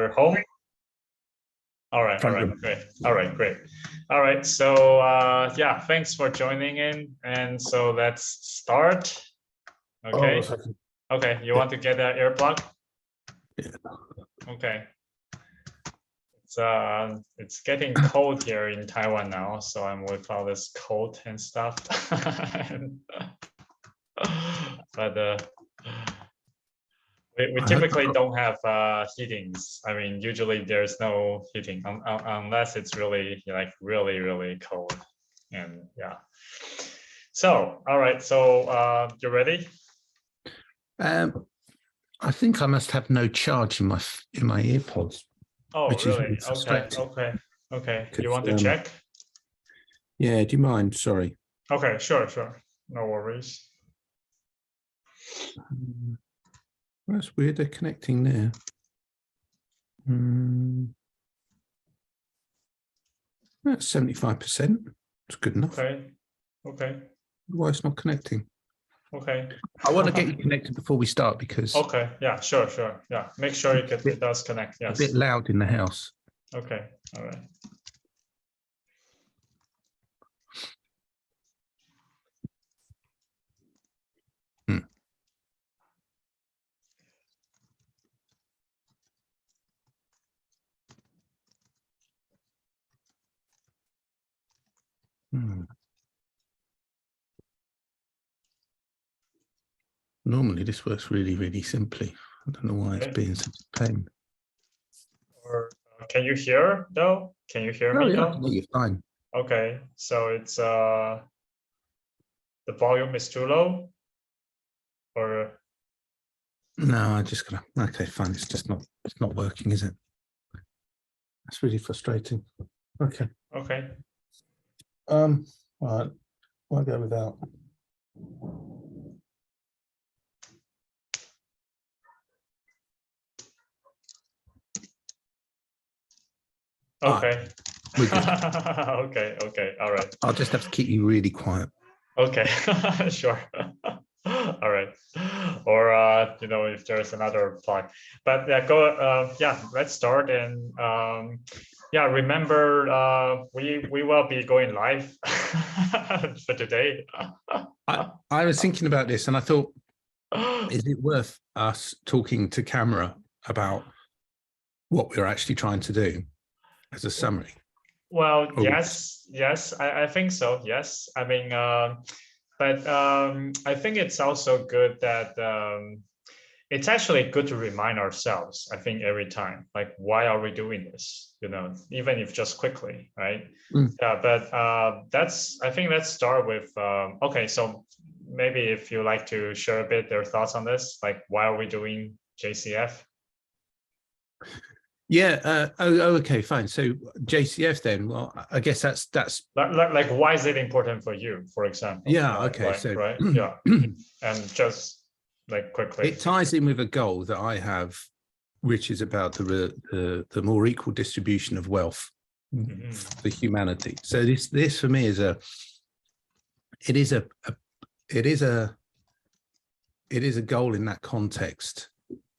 You're home? All right, great. All right, great. All right, so yeah, thanks for joining in. And so let's start. Okay. Okay, you want to get that earplug? Yeah. Okay. It's getting cold here in Taiwan now, so I'm with all this coat and stuff. But we typically don't have heatings. I mean, usually there's no heating unless it's really like really cold. And yeah. So, all right. So you ready? I think I must have no charge in my earpods. Oh, really? Okay. Okay. You want to check? Yeah. Do you mind? Sorry. Okay. Sure. No worries. That's weird. They're connecting there. That's 75%. It's good enough. Okay. Why it's not connecting? Okay. I want to get you connected before we start because. Okay. Yeah. Sure. Yeah. Make sure it does connect. Yes. A bit loud in the house. Okay. All right. Normally this works really simply. I don't know why it's being such a pain. Or can you hear though? Can you hear me though? You're fine. Okay, so it's the volume is too low, or no? I just gotta. Okay, fine. It's not working, is it? That's really frustrating. Okay. Okay. All right. I'll go without. Okay. Right. Okay. All right. I'll just have to keep you really quiet. Okay. Sure. All right. Or you know, if there's another plug, but yeah, go. Yeah, let's start. And yeah, remember, we will be going live for today. I was thinking about this, and I thought, is it worth us talking to camera about what we're actually trying to do as a summary? Well, yes, I think so. Yes, I mean, but I think it's also good that it's actually good to remind ourselves, I think, every time, like, why are we doing this? You know, even if just quickly, right? Yeah, but I think let's start with, okay, so maybe if you like to share a bit their thoughts on this, like, why are we doing JCF? Yeah. Okay, fine. So JCF then. Well, I guess that's like why is it important for you, for example? Yeah. Okay. Like, so right. Yeah. And just like quickly, it ties in with a goal that I have, which is about the more equal distribution of wealth for humanity. So this for me is it is a goal in that context.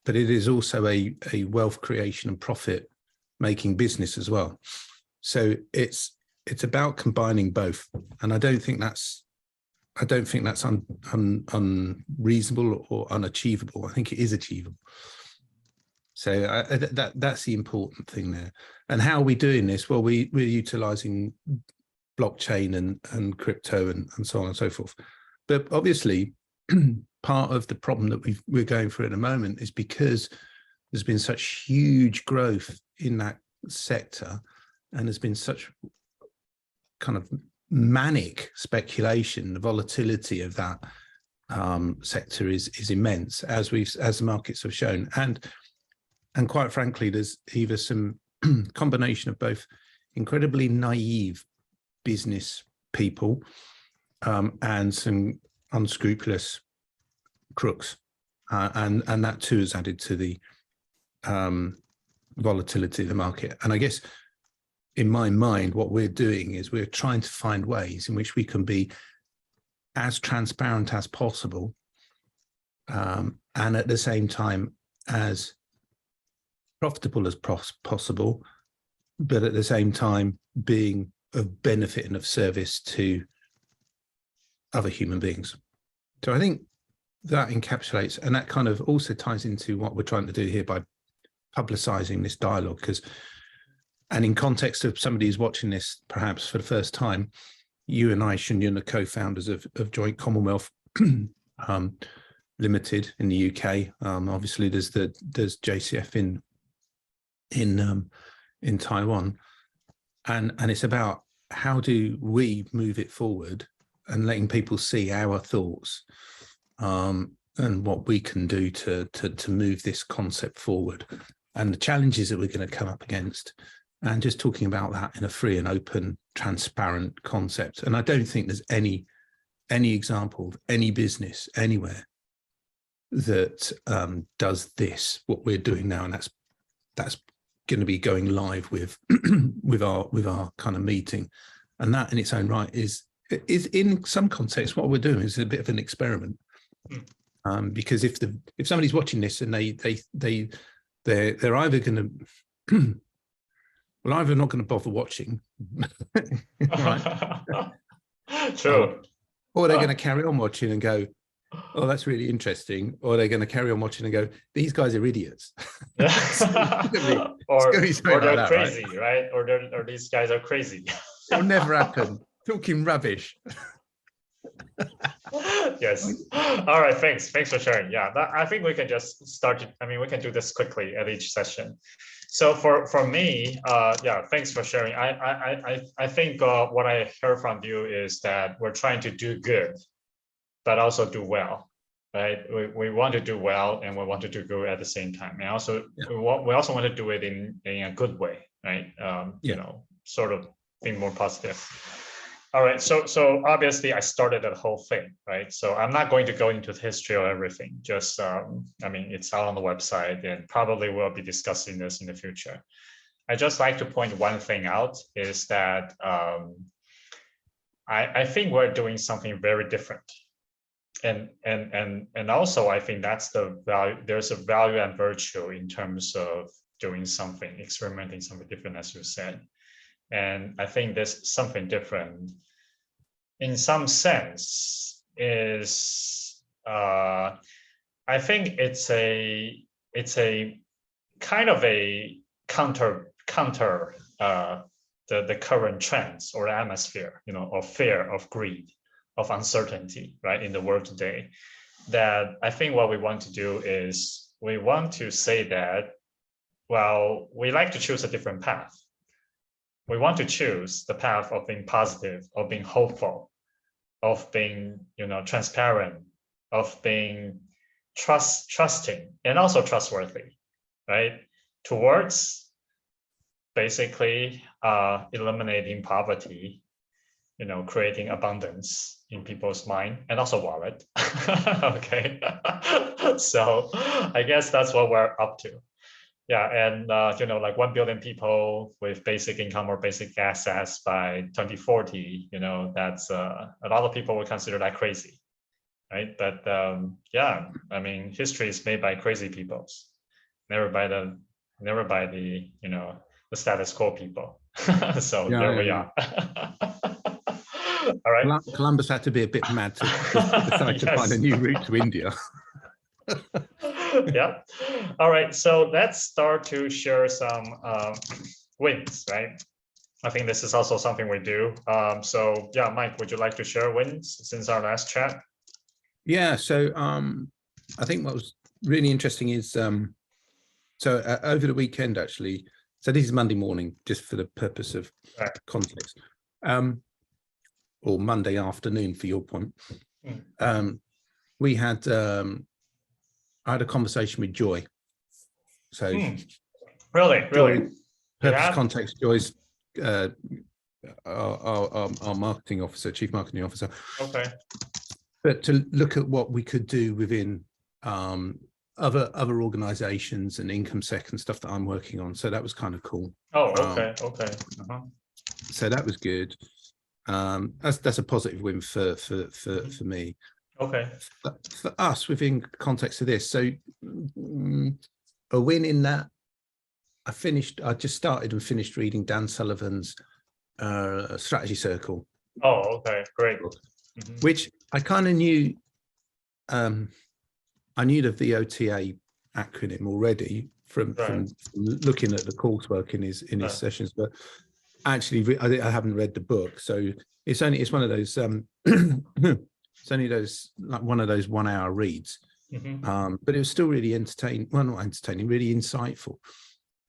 But it is also a wealth creation and profit making business as well. So it's about combining both, and I don't think that's unreasonable or unachievable. I think it is achievable. So that's the important thing there. And how are we doing this? Well, we're utilizing blockchain and crypto and so on and so forth. But obviously, part of the problem that we're going through at the moment is because there's been such huge growth in that sector, and there's been such kind of manic speculation. The volatility of that sector is immense, as the markets have shown, and quite frankly, there's either some combination of both incredibly naive business people and some unscrupulous crooks, and that too is added to the volatility of the market. And I guess in my mind, what we're doing is we're trying to find ways in which we can be as transparent as possible, and at the same time as profitable as possible, but at the same time being of benefit and of service to other human beings. So I think that encapsulates, and that kind of also ties into what we're trying to do here by publicizing this dialogue, and in context of somebody who's watching this perhaps for the first time, you and I, Shunyun, are co-founders of Joint Commonwealth Limited in the UK. Obviously there's JCF in Taiwan, and it's about how do we move it forward and letting people see our thoughts and what we can do to move this concept forward and the challenges that we're going to come up against, and just talking about that in a free and open, transparent concept. And I don't think there's any example of any business anywhere that does this, what we're doing now, and that's going to be going live with with our kind of meeting. And that in its own right is in some context what we're doing is a bit of an experiment, because if somebody's watching this and they're either going to well, either not going to bother watching, right? True. Or they're going to carry on watching and go, oh, that's really interesting. Or they're going to carry on watching and go, these guys are idiots. Or they're crazy, right? Or these guys are crazy. It'll never happen. Talking rubbish. Yes. All right. Thanks for sharing. Yeah, I think we can just start. I mean, we can do this quickly at each session. So for me, yeah, thanks for sharing. I think what I heard from you is that we're trying to do good, but also do well, right? We want to do well and we want to do good at the same time. And also, we also want to do it in a good way, right? You know, sort of being more positive. All right, so obviously I started that whole thing, right? So I'm not going to go into the history of everything, just, I mean, it's out on the website and probably we'll be discussing this in the future. I just like to point one thing out is that I think we're doing something very different. And also I think that's the value, there's a value and virtue in terms of doing something, experimenting something different, as you said. And I think this something different in some sense is, I think it's a kind of a counter the current trends or atmosphere, you know, of fear, of greed, of uncertainty, right, in the world today. That I think what we want to do is we want to say that, well, we like to choose a different path. We want to choose the path of being positive, of being hopeful, of being, you know, transparent, of being trusting, and also trustworthy, right? Towards basically eliminating poverty, you know, creating abundance in people's mind and also wallet. Okay, so I guess that's what we're up to. Yeah, and you know, like 1 billion people with basic income or basic assets by 2040, you know, that's a lot of people would consider that crazy, right? But yeah, I mean, history is made by crazy peoples, never by the you know, the status quo people. So yeah, there we are. All right. Columbus had to be a bit mad to decide to find a new route to India. Yeah. All right. So let's start to share some wins, right? I think this is also something we do. So yeah, Mike, would you like to share wins since our last chat? Yeah. So I think what was really interesting is over the weekend, actually. So this is Monday morning, just for the purpose of context, or Monday afternoon for your point. We had. I had a conversation with Joy. So really, purpose context, Joy's our marketing officer, chief marketing officer. Okay. But to look at what we could do within other organizations and income sec and stuff that I'm working on. So that was kind of cool. Oh, okay, okay. So that was good. That's a positive win for me. Okay. For us, within context of this, so a win in that I just started and finished reading Dan Sullivan's Strategy Circle. Oh, okay, great. Which I kind of knew. I knew the VOTA acronym already from looking at the coursework in his sessions, but actually I haven't read the book, so it's one of those it's only those, like, one of those 1 hour reads. But it was still really entertaining. Well, not entertaining, really insightful,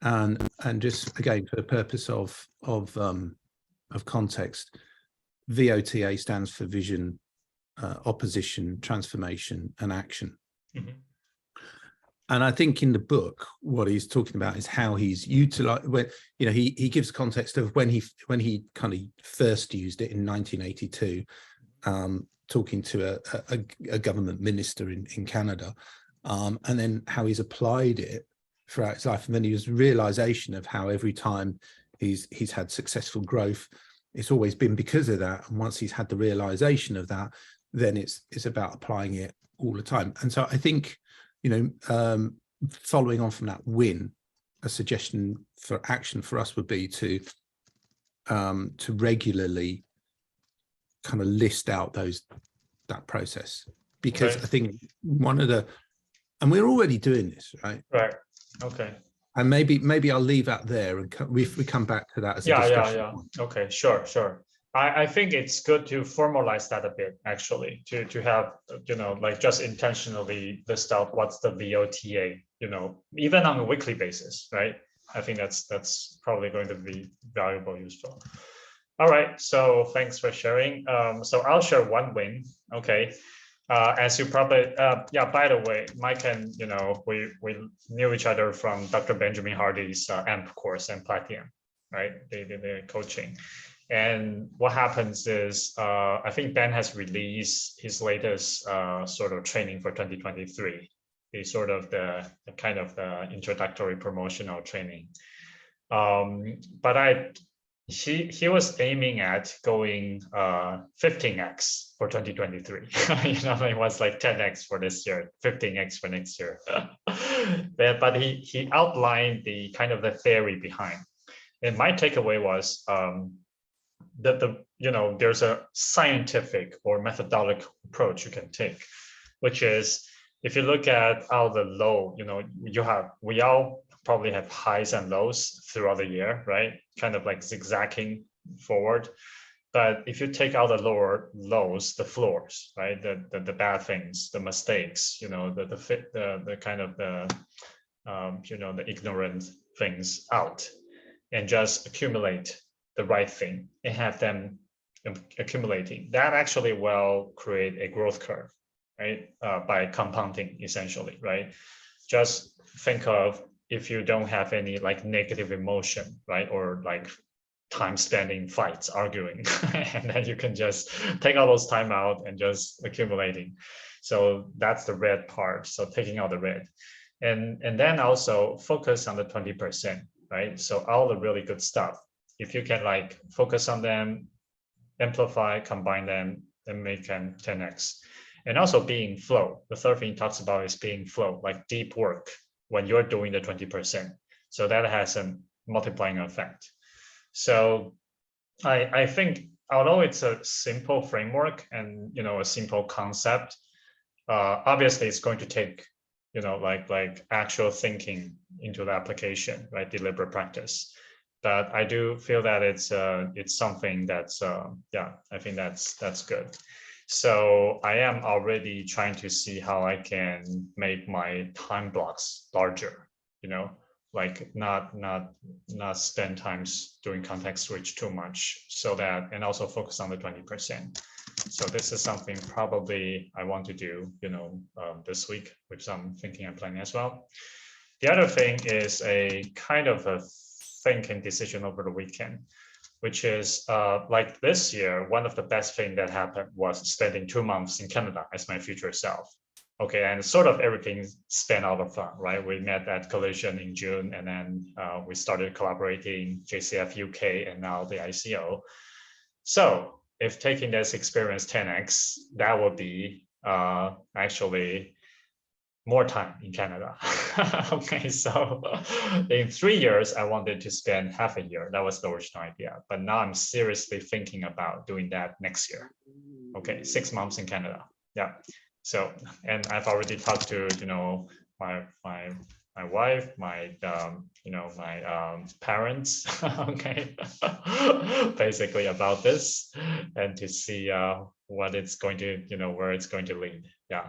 and just again for the purpose of context, VOTA stands for vision, opposition, transformation, and action. And I think in the book, what he's talking about is how he's utilized, when, you know, he gives context of when he kind of first used it in 1982, talking to a government minister in Canada, and then how he's applied it throughout his life. And then his realization of how every time he's had successful growth, it's always been because of that. And once he's had the realization of that, then it's about applying it all the time. And so I think, you know, following on from that win, a suggestion for action for us would be to regularly kind of list out that process, because I think and we're already doing this, right? Right. Okay. And maybe I'll leave that there, and we come back to that as a discussion. Yeah. Okay, sure. I think it's good to formalize that a bit, actually, to have, you know, like, just intentionally list out what's the VOTA, you know, even on a weekly basis, right? I think that's probably going to be valuable, useful. All right, so thanks for sharing. So I'll share one win. Okay. As you probably, by the way, Mike and, you know, we knew each other from Dr. Benjamin Hardy's AMP course and Platinum, right? The coaching. And what happens is, I think Ben has released his latest sort of training for 2023, the kind of the introductory promotional training. But he was aiming at going 15x for 2023. You know, it was like 10x for this year, 15x for next year. But he outlined the kind of the theory behind. And my takeaway was that you know, there's a scientific or methodological approach you can take, which is, if you look at how the low, you know, we all probably have highs and lows throughout the year, right? Kind of like zigzagging forward. But if you take out the lower lows, the floors, right? The bad things, the mistakes, you know, the kind of the you know, the ignorant things out, and just accumulate the right thing and have them accumulating, that actually will create a growth curve, right? By compounding, essentially, right? Just think of, if you don't have any like negative emotion, right? Or like time spending fights, arguing, and then you can just take all those time out and just accumulating. So that's the red part. So taking out the red, and then also focus on the 20%, right? So all the really good stuff, if you can like focus on them, amplify, combine them, and make them 10x. And also being flow. The third thing he talks about is being flow, like deep work when you're doing the 20%. So that has a multiplying effect. So I think, although it's a simple framework and, you know, a simple concept, obviously it's going to take, you know, like actual thinking into the application, right? Deliberate practice. But I do feel that it's something that's I think that's good. So I am already trying to see how I can make my time blocks larger, you know, like not spend times doing context switch too much, so that, and also focus on the 20%. So this is something probably I want to do, you know, this week, which I'm thinking and planning as well. The other thing is a kind of a thinking decision over the weekend, which is like this year, one of the best things that happened was spending 2 months in Canada as my future self. Okay, and sort of everything spun out of fun, right? We met at Collision in June, and then we started collaborating, JCF UK, and now the ICO. So if taking this experience 10x, that would be actually more time in Canada. Okay, so in 3 years, I wanted to spend half a year. That was the original idea. But now I'm seriously thinking about doing that next year. Okay, 6 months in Canada. Yeah. So, and I've already talked to, my wife, my my parents, okay, basically about this, and to see what it's going to, where it's going to lead. Yeah.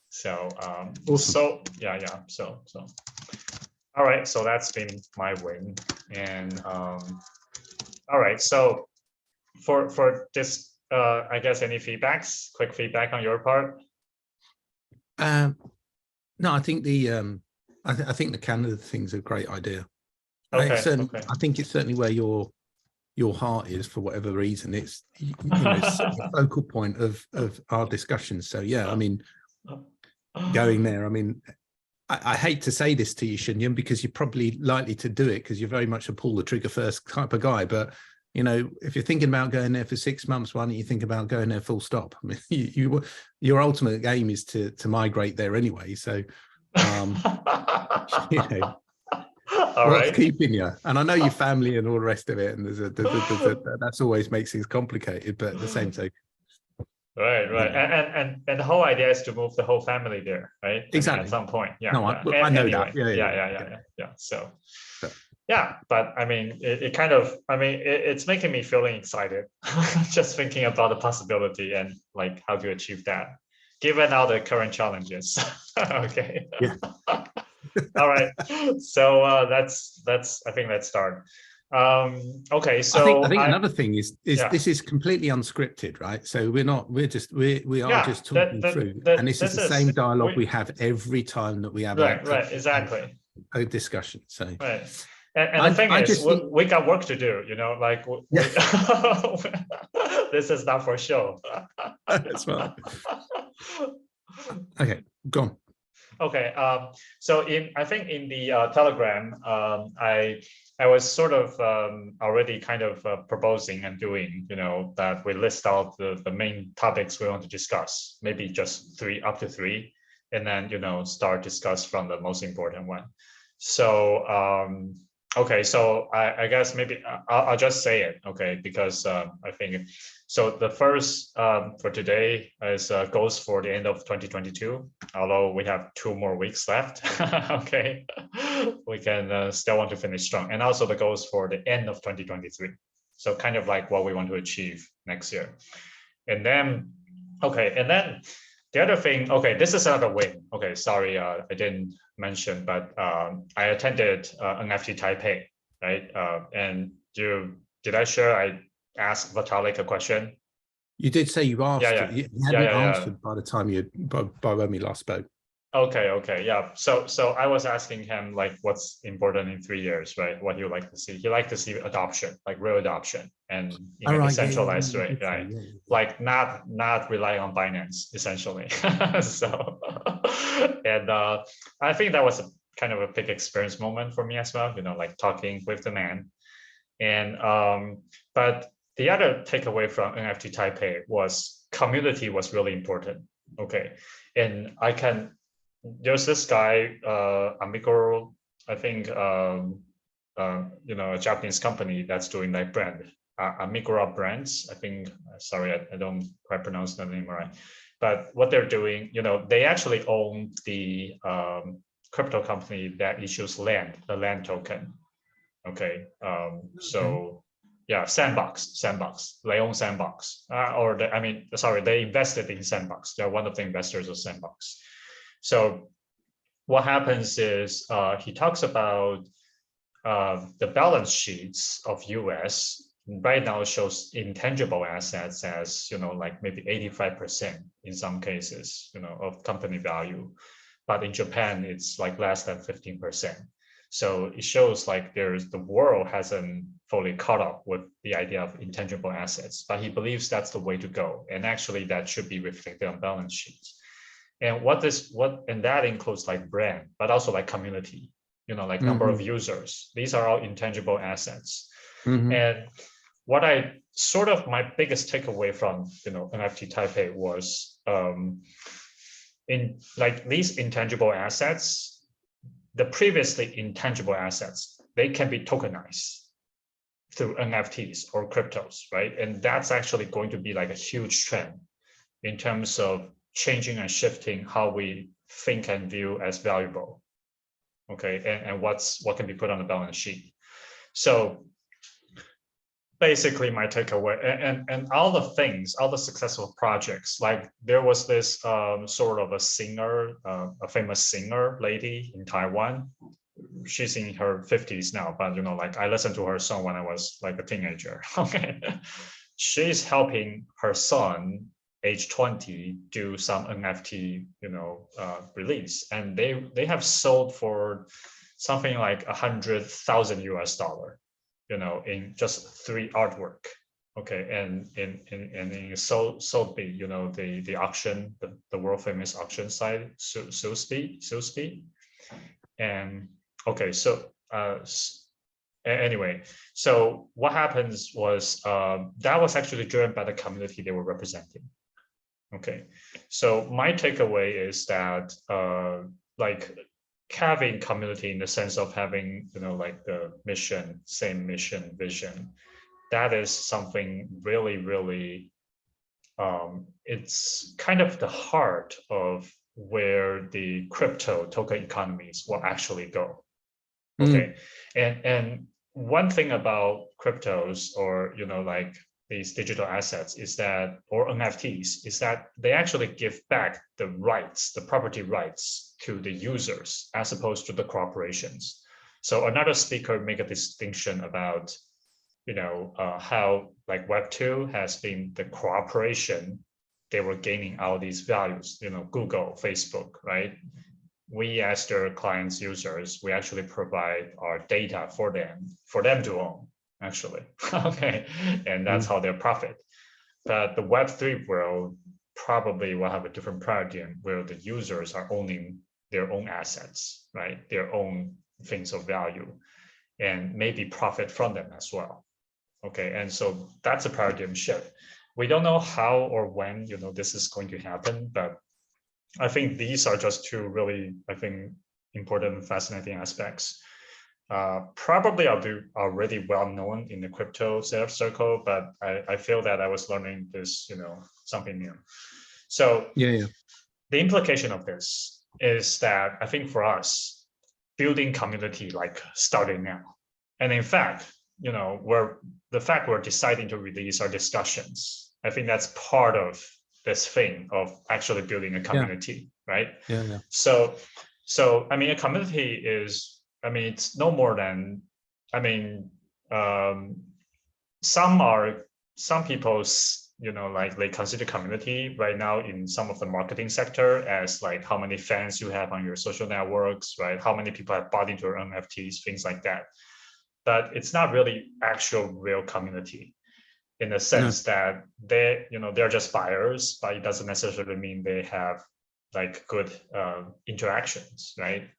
So Awesome. so yeah. So all right. So that's been my win. And all right. So for this, I guess any quick feedback on your part? No, I think I think the Canada thing's a great idea. Okay. I think it's certainly where your heart is for whatever reason. It's it's the focal point of our discussions. So yeah, I mean, going there. I mean, I hate to say this to you, Shunyun, because you're probably likely to do it because you're very much a pull the trigger first type of guy. But if you're thinking about going there for 6 months, why don't you think about going there full stop? I mean, your ultimate aim is to migrate there anyway. So, all what's right. keeping you? And I know your family and all the rest of it, and that's always makes things complicated. But at the same time, right. And the whole idea is to move the whole family there, right? Exactly. I mean, at some point. Yeah. No, I know that. Yeah. So. Yeah, but I mean, it kind of, I mean, it's making me feeling excited just thinking about the possibility and like how to achieve that, given all the current challenges. Okay. Yeah. All right. So that's I think let's start. Okay. So I think another thing is yeah. This is completely unscripted, right? So we are just talking through, and this is the same dialogue we have every time that we have exactly a discussion. So right. And the thing is, we got work to do, like this is not for show. That's right. Okay, go on. Okay, so I think in the Telegram, I was sort of already kind of proposing and doing, that we list out the main topics we want to discuss, maybe just up to three, and then, start discuss from the most important one. So, okay, so I guess maybe I'll just say it, okay, because I think, so the first for today is goals for the end of 2022, although we have 2 more weeks left, okay, we can still want to finish strong. And also the goals for the end of 2023. So kind of like what we want to achieve next year. And then, okay, and then the other thing, okay, this is another win. Okay, sorry, I didn't mention, but I attended NFT Taipei, right? And did I share? I asked Vitalik a question. You did say you asked. Yeah. You hadn't answered by the time by when we last spoke. Okay, yeah. So I was asking him like what's important in 3 years, right? What he would like to see. He liked to see adoption, like real adoption, and in a decentralized way, right? Yeah. Like not relying on Binance, essentially. So, and I think that was a kind of a big experience moment for me as well. Like talking with the man, and but the other takeaway from NFT Taipei was community was really important. Okay, and there's this guy, Amigo, I think, a Japanese company that's doing like brand, Amigo brands. I think, sorry, I don't quite pronounce the name right. But what they're doing, they actually own the crypto company that issues land, the land token. Okay, so yeah, Sandbox. They own Sandbox, they invested in Sandbox. They're one of the investors of Sandbox. So what happens is he talks about the balance sheets of US right now shows intangible assets as, like maybe 85% in some cases, of company value. But in Japan, it's like less than 15%. So it shows like the world hasn't fully caught up with the idea of intangible assets, but he believes that's the way to go. And actually that should be reflected on balance sheets. And that includes like brand, but also like community, like number of users. These are all intangible assets. And what my biggest takeaway from, NFT Taipei was in like these intangible assets, the previously intangible assets, they can be tokenized through NFTs or cryptos, right? And that's actually going to be like a huge trend in terms of changing and shifting how we think and view as valuable, okay, and what can be put on the balance sheet. So basically my takeaway, and all the successful projects, like there was this sort of a singer, a famous singer lady in Taiwan. She's in her 50s now, but like I listened to her song when I was like a teenager. Okay, she's helping her son, age 20, do some NFT, release, and they have sold for something like $100,000, in just 3 artwork. Okay, and in Sotheby, the auction, the world famous auction site, Sotheby, and okay, so anyway, so what happens was that was actually driven by the community they were representing. Okay, so my takeaway is that like having community in the sense of having like the mission, same mission, vision, that is something really, really it's kind of the heart of where the crypto token economies will actually go. Okay, and one thing about cryptos, or like these digital assets, is that, or NFTs, is that they actually give back the rights, the property rights, to the users as opposed to the corporations. So another speaker make a distinction about how like Web2 has been the cooperation, they were gaining all these values, Google, Facebook, right? We as their clients, users, we actually provide our data for them to own, actually. Okay, and that's how they profit. But the Web3 world probably will have a different paradigm where the users are owning their own assets, right? Their own things of value, and maybe profit from them as well. Okay, and so that's a paradigm shift. We don't know how or when this is going to happen, but I think these are just 2 really, I think, important and fascinating aspects. Probably I'll be already well known in the crypto circle, but I feel that I was learning this, something new. So yeah. The implication of this is that I think for us, building community like starting now, and in fact, we're deciding to release our discussions. I think that's part of this thing of actually building a community, right? Yeah. So I mean, a community is, I mean, it's no more than, I mean, some people's, like they consider community right now in some of the marketing sector as like how many fans you have on your social networks, right? How many people have bought into your NFTs, things like that. But it's not really actual real community, in the sense that they're just buyers, but it doesn't necessarily mean they have like good interactions, right?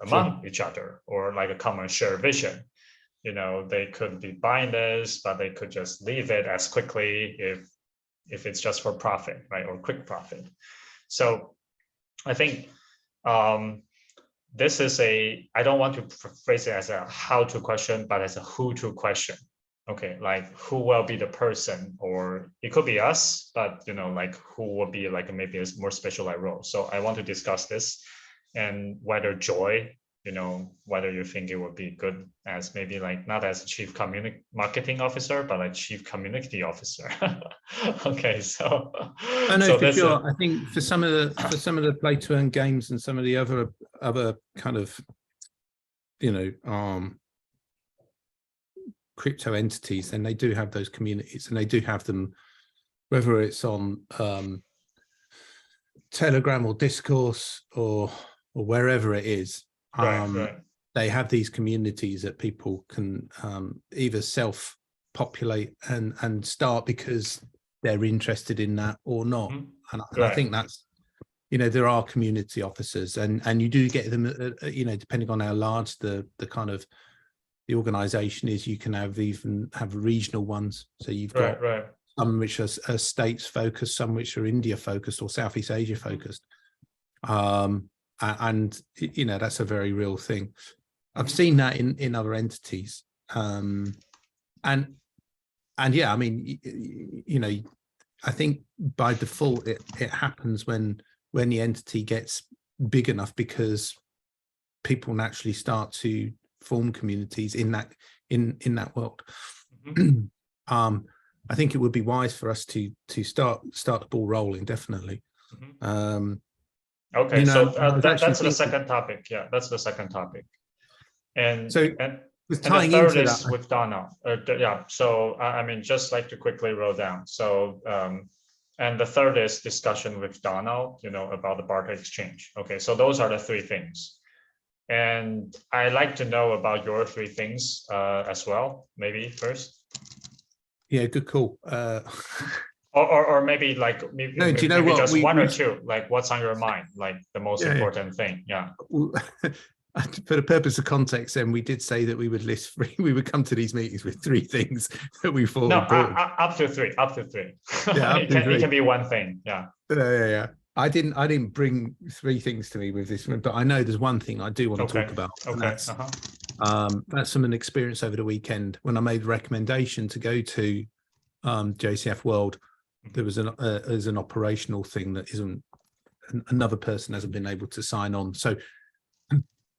Among each other, or like a common shared vision. They could be buying this, but they could just leave it as quickly if it's just for profit, right? Or quick profit. So I think this is I don't want to phrase it as a how-to question, but as a who-to question. Okay, like who will be the person, or it could be us, but like who will be like maybe a more specialized role. So I want to discuss this, and whether Joy, whether you think it would be good as maybe like not as a chief marketing officer, but like chief community officer. Okay, so I know, for sure. I think for some of the play to earn games and some of the other kind of crypto entities, then they do have those communities, and they do have them, whether it's on Telegram or Discourse or wherever it is. Right. They have these communities that people can either self-populate and start because they're interested in that or not. And I think that's, there are community officers, and you do get them, depending on how large the kind of the organization is, you can have regional ones. So you've got some which are states focused, some which are India focused or Southeast Asia focused. And you know, that's a very real thing. I've seen that in other entities, and yeah, I mean, you know, I think by default it happens when the entity gets big enough, because people naturally start to form communities in that world. Mm-hmm. I think it would be wise for us to start the ball rolling, definitely. Mm-hmm. Okay, you know, so that's the thinking, second topic. Yeah, that's the second topic. And so and was and the tying third into is that. with Donna. Yeah, so I mean, just like to quickly roll down. So and the third is discussion with Donald, you know, about the barter exchange. Okay, so those are the three things. And I like to know about your three things as well, maybe first. Yeah, good call. Or maybe like No, do you know what? just one or two, like what's on your mind, like the most important thing. Yeah. For the purpose of context, then we did say that we would list three. We would come to these meetings with three things that we thought important. Up to three. Up to three. Yeah, it can be one thing. Yeah. Yeah. I didn't bring three things to me with this one, but I know there's one thing I do want to talk about. And that's from an experience over the weekend when I made a recommendation to go to JCF World. There was an operational thing that isn't, another person hasn't been able to sign on. So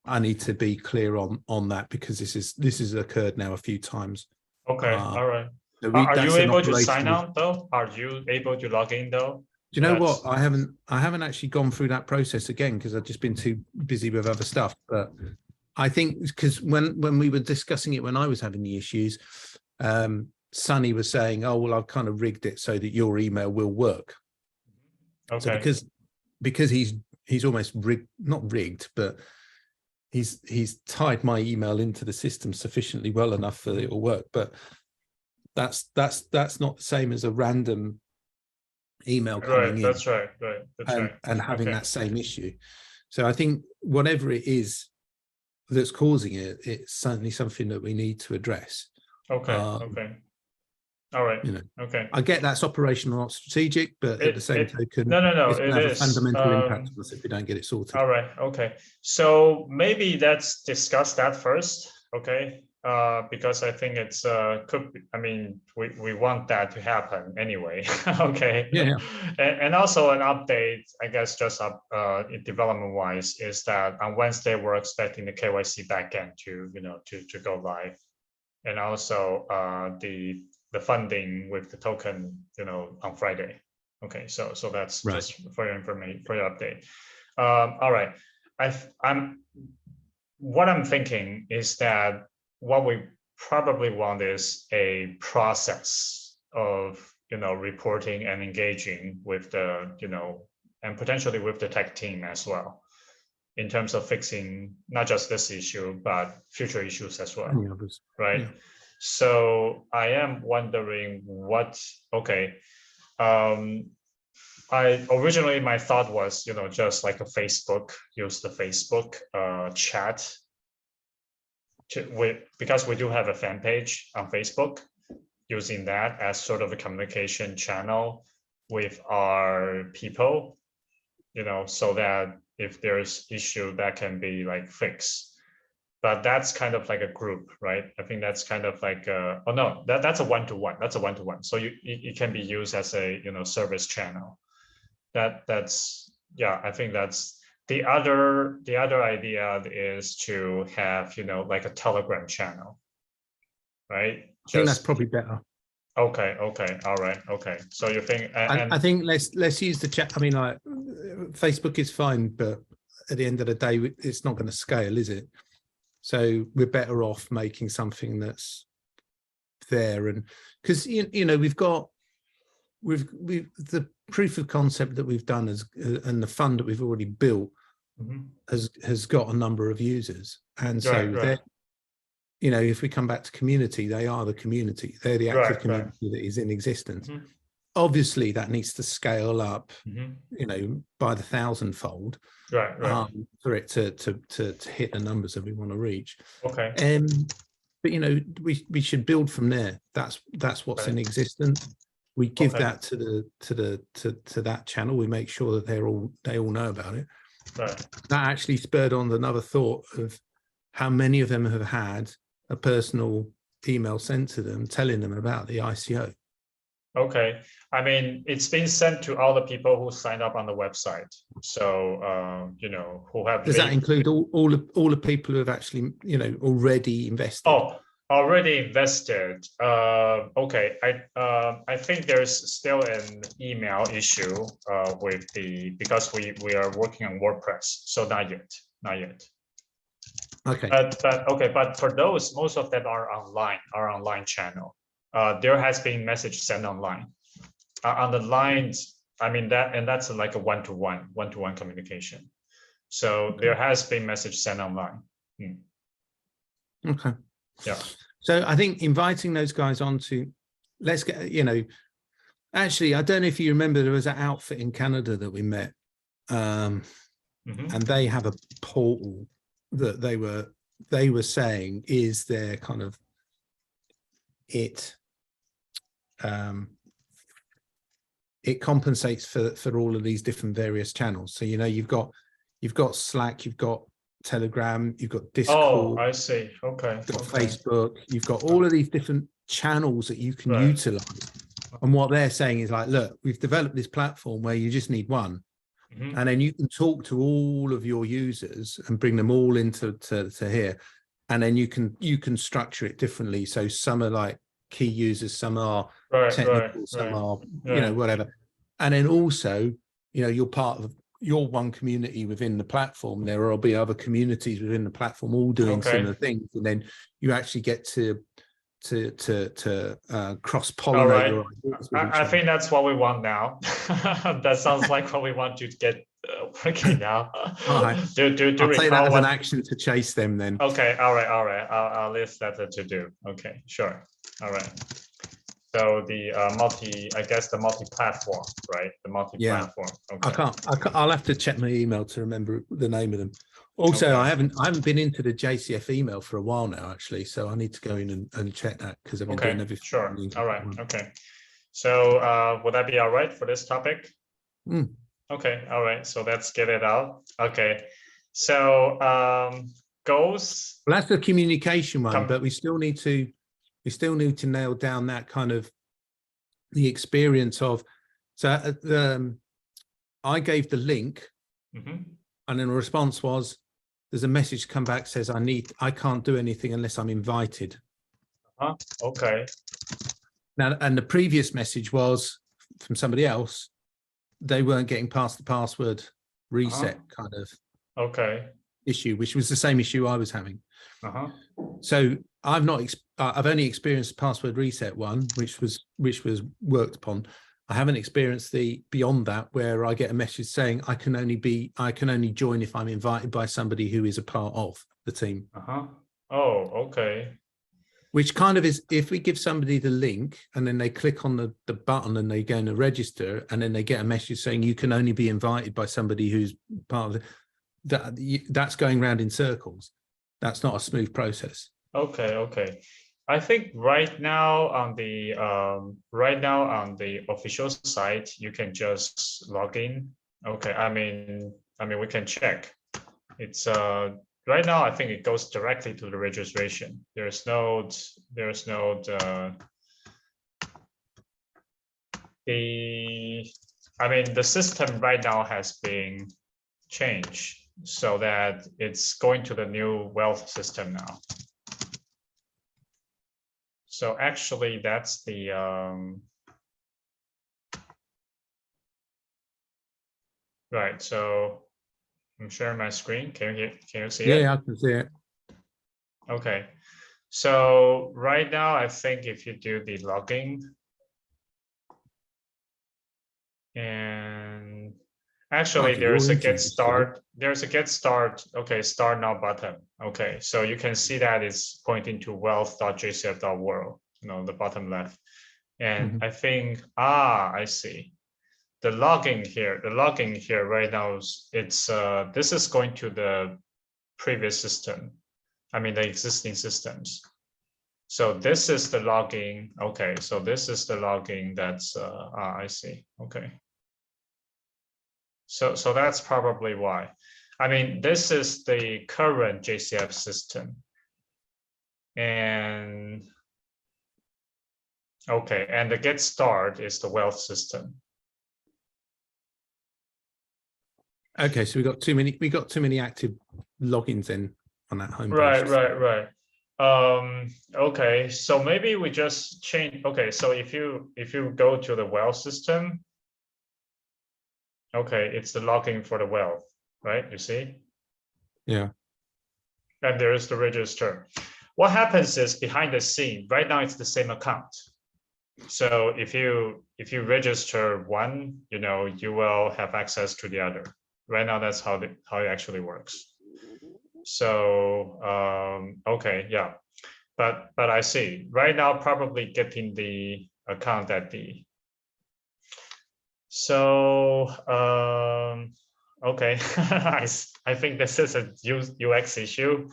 I need to be clear on that, because this has occurred now a few times. Okay, all right. So are you able to sign out though? Are you able to log in though? Do you know what? I haven't actually gone through that process again, because I've just been too busy with other stuff. But I think because when we were discussing it, when I was having the issues, Sonny was saying, "Oh well, I've kind of rigged it so that your email will work." Okay. So because he's almost rigged, not rigged, but he's tied my email into the system sufficiently well enough that it will work. But that's not the same as a random email coming in. That's right. And having that same issue. So I think whatever it is that's causing it, it's certainly something that we need to address. Okay. All right. You know, okay. I get that's operational, not strategic, but at the same token, no, it's going to have a fundamental impact on us if we don't get it sorted. All right. Okay. So maybe let's discuss that first. Okay. Because I think it's could be, I mean, we want that to happen anyway. Okay. Yeah. And also an update, I guess, just development wise, is that on Wednesday we're expecting the KYC backend to to go live, and also the funding with the token, on Friday. Okay, so that's right. Just for your information, for your update. All right, what I'm thinking is that what we probably want is a process of reporting and engaging with the and potentially with the tech team as well, in terms of fixing not just this issue but future issues as well, right? Yeah. So I am wondering what, okay, originally my thought was, just like use the Facebook chat because we do have a fan page on Facebook, using that as sort of a communication channel with our people, so that if there's issue that can be like fixed. But that's kind of like a group, right? I think that's kind of like oh no, that's a one-to-one. That's a one-to-one. So it can be used as a service channel. That's yeah. I think that's the other idea is to have like a Telegram channel, right? I think that's probably better. Okay. All right. Okay. So you think? I think let's use the chat. I mean, like Facebook is fine, but at the end of the day, it's not going to scale, is it? So we're better off making something that's there, and because we've the proof of concept that we've done and the fund that we've already built has got a number of users, and so they're, if we come back to community, they are the community. They're the active community that is in existence. Obviously, that needs to scale up, by the 1,000-fold, for it to hit the numbers that we want to reach. Okay. But we should build from there. That's what's in existence. We give that to that channel. We make sure that they all know about it, Right. That actually spurred on another thought of how many of them have had a personal email sent to them telling them about the ICO. Okay. I mean, it's been sent to all the people who signed up on the website. So, you know, who have Does that include all the people who have actually, you know, already invested? Oh, already invested. Okay. I think there's still an email issue with because we are working on WordPress. So not yet. Not yet. Okay. But for those, most of them are online channel. There has been message sent online. On the lines, I mean that's like a one-to-one communication. So there has been message sent online. Okay. Yeah. So I think inviting those guys on to, let's get, you know, actually, I don't know if you remember, there was an outfit in Canada that we met, and they have a portal that they were saying is their kind of it compensates for all of these different various channels. So, you know, you've got Slack, you've got Telegram, you've got Discord. Oh, I see. Okay. You've got Facebook, you've got all of these different channels that you can utilize. And what they're saying is like, look, we've developed this platform where you just need one. And then you can talk to all of your users and bring them all into here. And then you can structure it differently. So some are like key users, some are technical, some are, you know, whatever. And then also, you know, you're part of your one community within the platform. There will be other communities within the platform all doing similar things. And then you actually get to cross-pollinate your ideas. I think that's what we want now. That sounds like what we want to get working now. All right. Do I'll take that as an action to chase them then. Okay. All right. I'll list that to do. Okay. Sure. All right. So the the multi-platform, right? The multi-platform. Yeah. Okay. I'll have to check my email to remember the name of them. Also, I haven't been into the JCF email for a while now, actually. So I need to go in and check that because I've been doing everything. Sure. All right. Okay. So would that be all right for this topic? Okay. All right. So let's get it out. Okay. So goals. Well, that's the communication one, but we still need to nail down that kind of the experience of. So I gave the link, and then the response was, there's a message come back says I can't do anything unless I'm invited. Okay. Now, and the previous message was from somebody else, they weren't getting past the password reset kind of issue, which was the same issue I was having. So I've only experienced the password reset one, which was worked upon. I haven't experienced the beyond that, where I get a message saying I can only join if I'm invited by somebody who is a part of the team. Oh, okay. Which kind of is, if we give somebody the link and then they click on the button and they go to register, and then they get a message saying you can only be invited by somebody who's part of it, that's going around in circles. That's not a smooth process. Okay. I think right now on the official site, you can just log in. Okay, I mean we can check. It's right now I think it goes directly to the registration. There's no the system right now has been changed so that it's going to the new wealth system now. So actually, that's the right. So I'm sharing my screen. Can you see it? Yeah, I can see it. Okay. So right now, I think if you do the login, and actually there's a get start. There's a get start. Okay, start now button. Okay, so you can see that it's pointing to wealth.jcf.world, you know, the bottom left. And I think, I see. The logging here right now is this is going to the previous system. I mean the existing systems. So this is the logging. Okay, so this is the logging that's I see. Okay. So that's probably why. I mean, this is the current JCF system. And okay, and the get start is the wealth system. Okay, so we got too many active logins in on that homepage. Right. Okay, so maybe we just change. Okay, so if you go to the wealth system, okay, it's the login for the wealth, right? You see? Yeah. And there is the register. What happens is behind the scene, right now it's the same account. So if you register one, you will have access to the other. Right now, that's how it actually works. So okay, yeah, but I see. Right now, probably getting the account at the. So okay, I think this is a UX issue.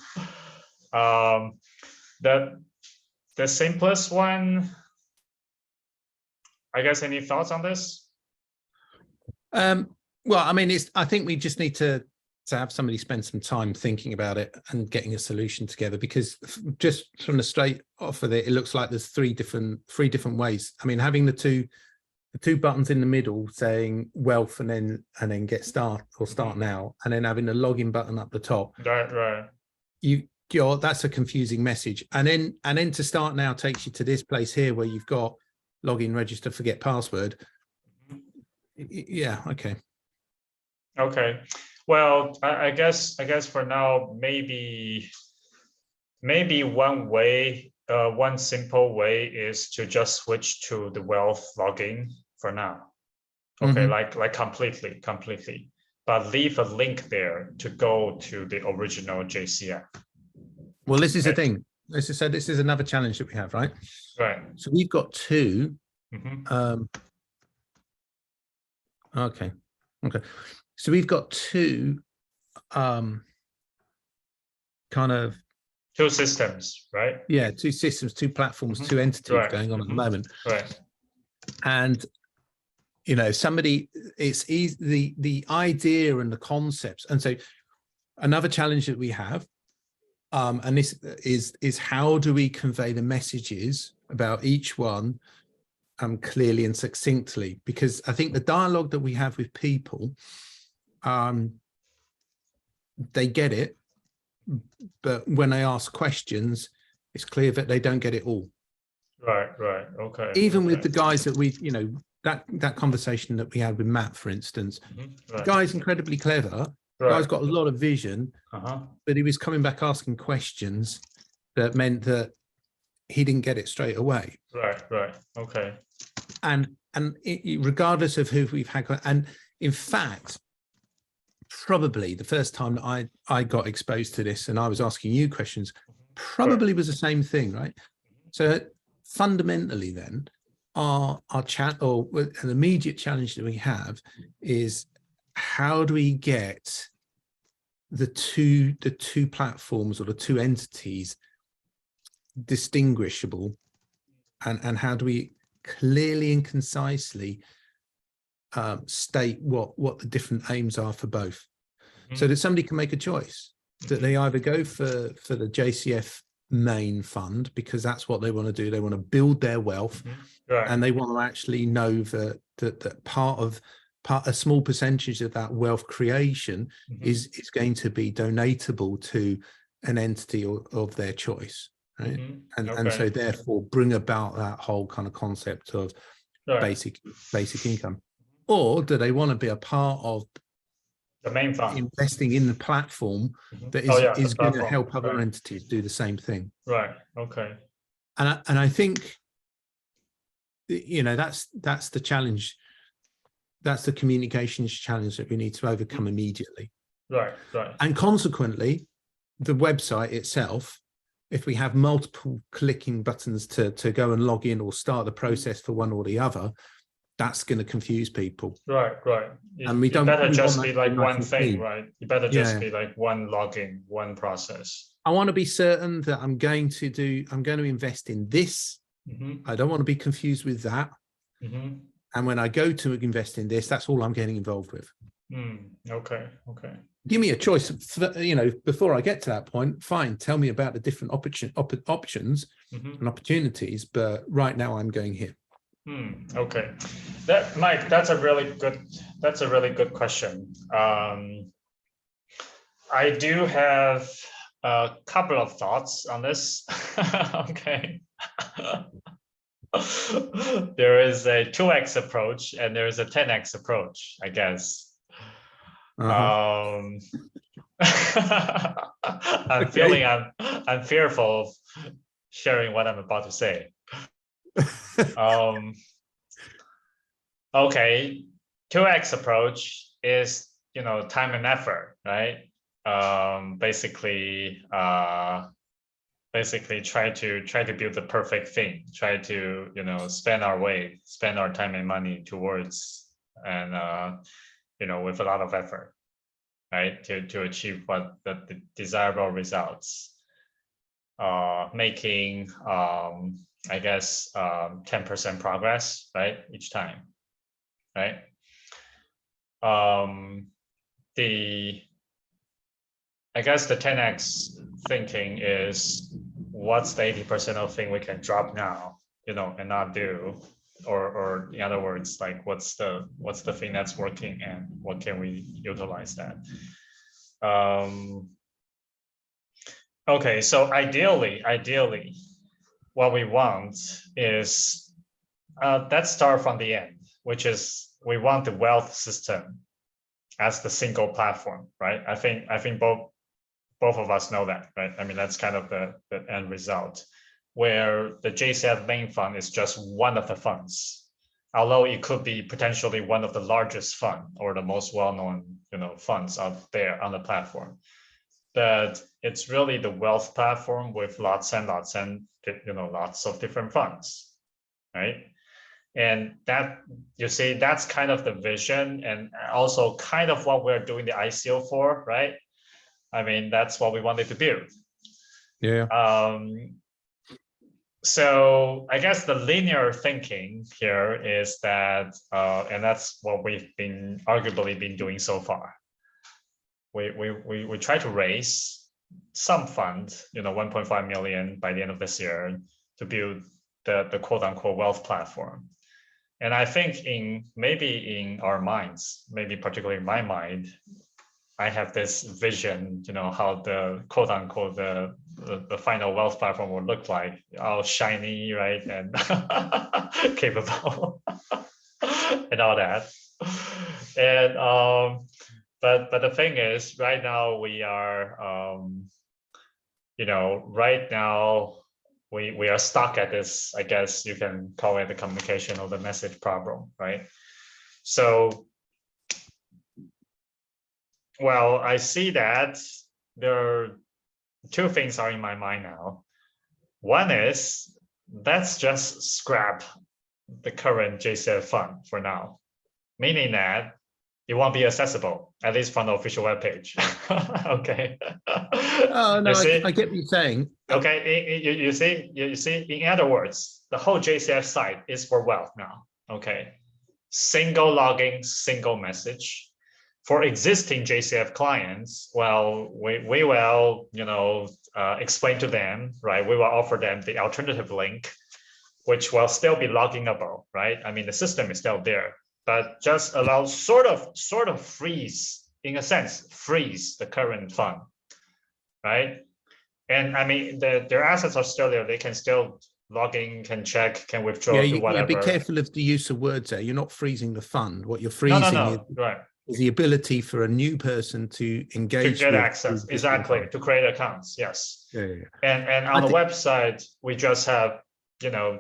The simplest one. I guess any thoughts on this? Well, I mean, I think we just need to have somebody spend some time thinking about it and getting a solution together, because just from the straight off of it, it looks like there's three different ways. I mean, having the two buttons in the middle saying wealth and then get start or start now, and then having the login button up the top. Right. That's a confusing message. And then to start now takes you to this place here where you've got login, register, forget password. Yeah. Okay. Okay. Well, I guess for now, maybe one way, one simple way is to just switch to the wealth login for now. Okay, like completely, but leave a link there to go to the original JCF. Well, this is the thing. This is another challenge that we have, right? Right. So we've got two. Okay. So we've got two kind of two systems, right? Yeah, two systems, two platforms, two entities going on at the moment. Right. And it's easy, the idea and the concepts. And so another challenge that we have, and this is how do we convey the messages about each one clearly and succinctly? Because I think the dialogue that we have with people, they get it, but when they ask questions, it's clear that they don't get it all. Right. Okay. Even with the guys that we, that conversation that we had with Matt, for instance, the guy's incredibly clever. The guy's got a lot of vision, but he was coming back asking questions that meant that he didn't get it straight away. Right. Okay. And regardless of who we've had, and in fact, probably the first time that I got exposed to this and I was asking you questions, probably was the same thing, right? So fundamentally then, our chat, or an immediate challenge that we have is how do we get the two platforms or the two entities distinguishable, and how do we clearly and concisely state what the different aims are for both, so that somebody can make a choice, that they either go for the JCF main fund because that's what they want to do, they want to build their wealth, and they want to actually know that a small percentage of that wealth creation is going to be donatable to an entity of their choice, right? And so therefore bring about that whole kind of concept of basic income. Or do they want to be a part of the main fund, investing in the platform that is going to help other entities do the same thing? Right. Okay. And I think, that's the challenge. That's the communications challenge that we need to overcome immediately. Right. And consequently, the website itself, if we have multiple clicking buttons to go and log in or start the process for one or the other, that's going to confuse people. Right. And we better just be like one thing, right? You better just be like one login, one process. I want to be certain that I'm going to invest in this. I don't want to be confused with that. And when I go to invest in this, that's all I'm getting involved with. Okay. Okay. Give me a choice, before I get to that point, fine, tell me about the different options and opportunities, but right now I'm going here. Okay. Mike, that's a really good question. I do have a couple of thoughts on this. Okay. There is a 2x approach and there is a 10x approach, I guess. I'm feeling I'm fearful of sharing what I'm about to say. Okay, 2x approach is time and effort, right? Basically try to build the perfect thing, try to spend our time and money towards, and with a lot of effort, right, to achieve what the desirable results, making I guess 10% progress, right, each time, right? I guess the 10x thinking is, what's the 80% of thing we can drop now, and not do, or in other words, like what's the thing that's working and what can we utilize that? Okay, so ideally, what we want is, let's start from the end, which is we want the wealth system as the single platform, right? I think both of us know that, right? I mean, that's kind of the end result, where the JCF main fund is just one of the funds, although it could be potentially one of the largest fund or the most well-known, funds out there on the platform. But it's really the wealth platform with lots of different funds, right? And that, you see, that's kind of the vision, and also kind of what we're doing the ICO for, right? I mean, that's what we wanted to build. Yeah. So I guess the linear thinking here is that, and that's what we've arguably been doing so far. We try to raise some fund, 1.5 million by the end of this year to build the quote unquote wealth platform. And I think maybe in our minds, maybe particularly in my mind, I have this vision, how the quote unquote the final wealth platform will look like, all shiny, right, and capable, and all that. And but the thing is, right now we are, right now we are stuck at this, I guess you can call it the communication or the message problem, right? So, well, I see that there are two things are in my mind now. One is, let's just scrap the current JCF fund for now, meaning that it won't be accessible, at least from the official webpage. Okay. Oh no, I get what you're saying. Okay, you see. In other words, the whole JCF site is for wealth now. Okay, single login, single message. For existing JCF clients, well, we will, explain to them, right? We will offer them the alternative link, which will still be loggingable, right? I mean, the system is still there, but just allow sort of freeze, in a sense, freeze the current fund, right? And I mean, their assets are still there. They can still log in, can check, can withdraw, do whatever. Yeah, be careful of the use of words there. You're not freezing the fund. What you're freezing right, is the ability for a new person to engage, to get access, exactly, to create accounts. Yes. Yeah. And on the website, we just have,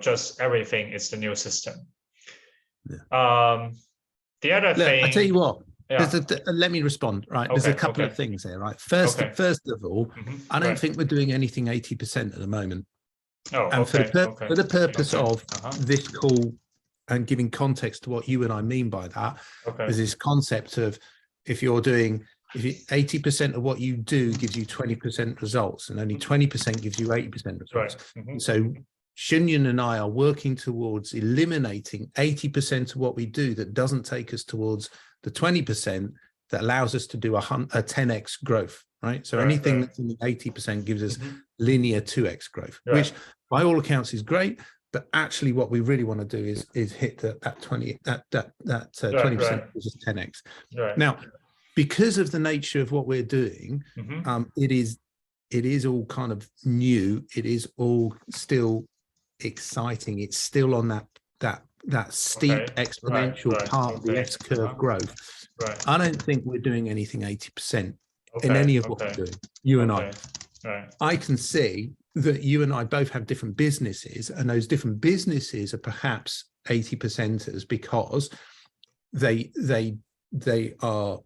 just everything is the new system. Yeah. The other thing, I tell you what. Yeah. Let me respond. Right, there's a couple of things there. Right, first of all, I don't think we're doing anything 80% at the moment. Oh, and for the purpose of this call and giving context to what you and I mean by that, is this concept of if 80% of what you do gives you 20% results, and only 20% gives you 80% results. Right. So Shunyun and I are working towards eliminating 80% of what we do that doesn't take us towards the 20% that allows us to do a 10x growth, right? So anything that's in the 80% gives us linear 2x growth, which by all accounts is great. But actually, what we really want to do is hit that 20% which is 10x. Now, because of the nature of what we're doing, it is all kind of new. It is all still exciting. It's still on that steep exponential part of the S-curve growth. I don't think we're doing anything 80% in any of what we're doing, you and I. I can see that you and I both have different businesses, and those different businesses are perhaps 80%ers because they are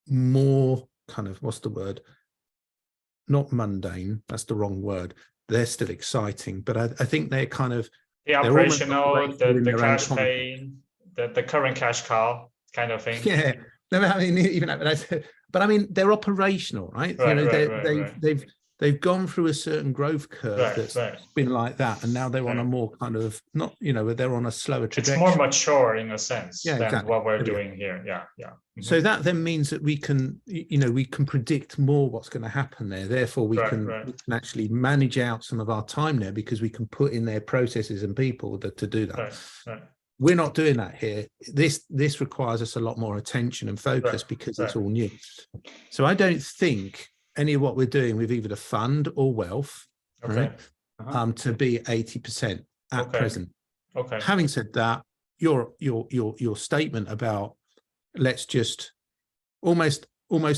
more kind of, what's the word? Not mundane, that's the wrong word. They're still exciting, but I think they're kind of the operational, the cash paying, the current cash cow kind of thing. Yeah, no, I mean, even but I mean, they're operational, right? They've gone through a certain growth curve that's been like that, and now they're on a more kind of not, they're on a slower trajectory. It's more mature in a sense than what we're doing here. So that then means that we can, we can predict more what's going to happen there. Therefore, we can actually manage out some of our time there because we can put in their processes and people to do that. We're not doing that here. This requires us a lot more attention and focus because it's all new. So I don't think any of what we're doing with either the fund or wealth, to be 80% at present. Having said that, your statement about let's just almost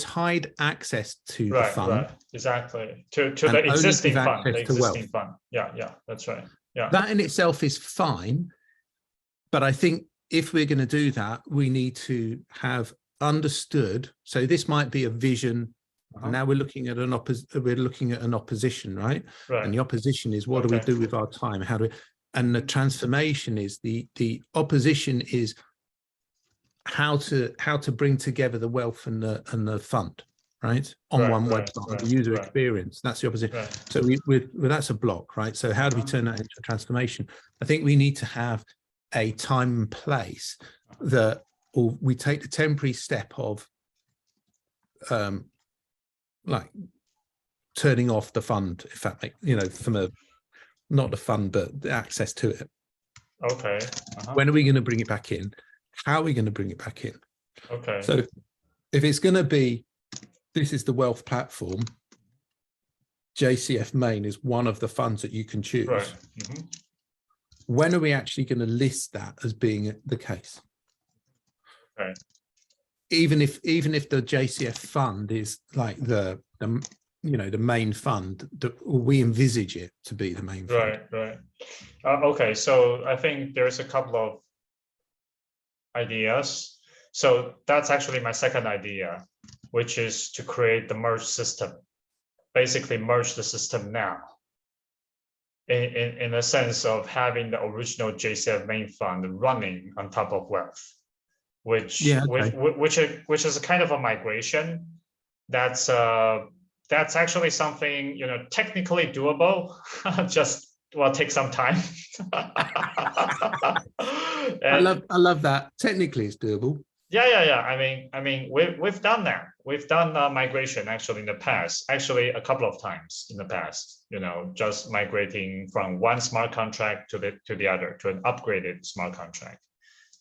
hide access to the fund, exactly, to the existing fund, that's right. That in itself is fine. But I think if we're going to do that, we need to have understood. So this might be a vision. And now we're looking at an opposition, right? And the opposition is what do we do with our time? How do we? And the transformation is the opposition is how to bring together the wealth and the fund, right? On one website, the user experience. That's the opposition. So that's a block, right? So how do we turn that into a transformation? I think we need to have a time and place that, or we take the temporary step of like turning off the fund, if that makes, from not the fund, but the access to it. When are we going to bring it back in? How are we going to bring it back in? So if it's going to be, this is the wealth platform, JCF Main is one of the funds that you can choose. When are we actually going to list that as being the case? Even if the JCF fund is like the main fund, we envisage it to be the main fund. Okay, so I think there's a couple of ideas. So that's actually my second idea, which is to create the merge system. Basically merge the system now. In a sense of having the original JCF main fund running on top of wealth, which is a kind of a migration. That's actually something technically doable. Just will take some time. I love that. Technically, it's doable. I mean, we've done that. We've done migration actually in the past, actually a couple of times in the past, just migrating from one smart contract to the other, to an upgraded smart contract.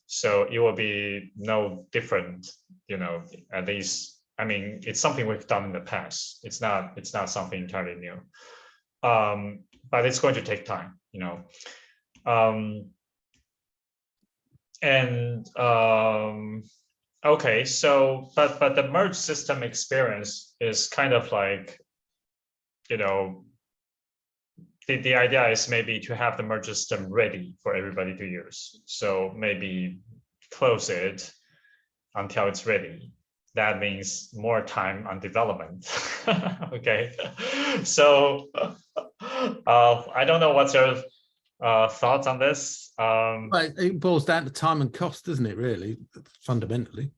So it will be no different, at least, I mean, it's something we've done in the past. It's not something entirely new. But it's going to take time, okay, so but the merge system experience is kind of like, the idea is maybe to have the merge system ready for everybody to use. So maybe close it until it's ready. That means more time on development. Okay, so I don't know what's your thoughts on this. It boils down to time and cost, doesn't it, really, fundamentally?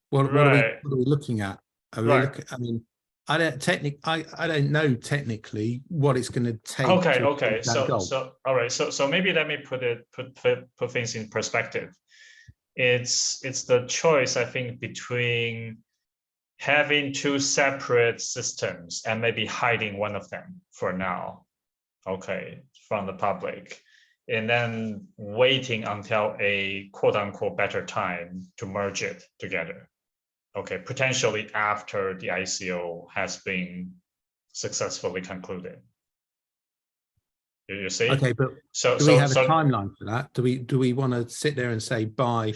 What are we looking at? I mean, I don't know technically what it's going to take. Okay. So all right. So maybe let me put things in perspective. It's the choice, I think, between having two separate systems and maybe hiding one of them for now, okay, from the public, and then waiting until a quote unquote better time to merge it together. Okay, potentially after the ICO has been successfully concluded. You see? Okay, but so do we have a so timeline for that? Do we want to sit there and say by,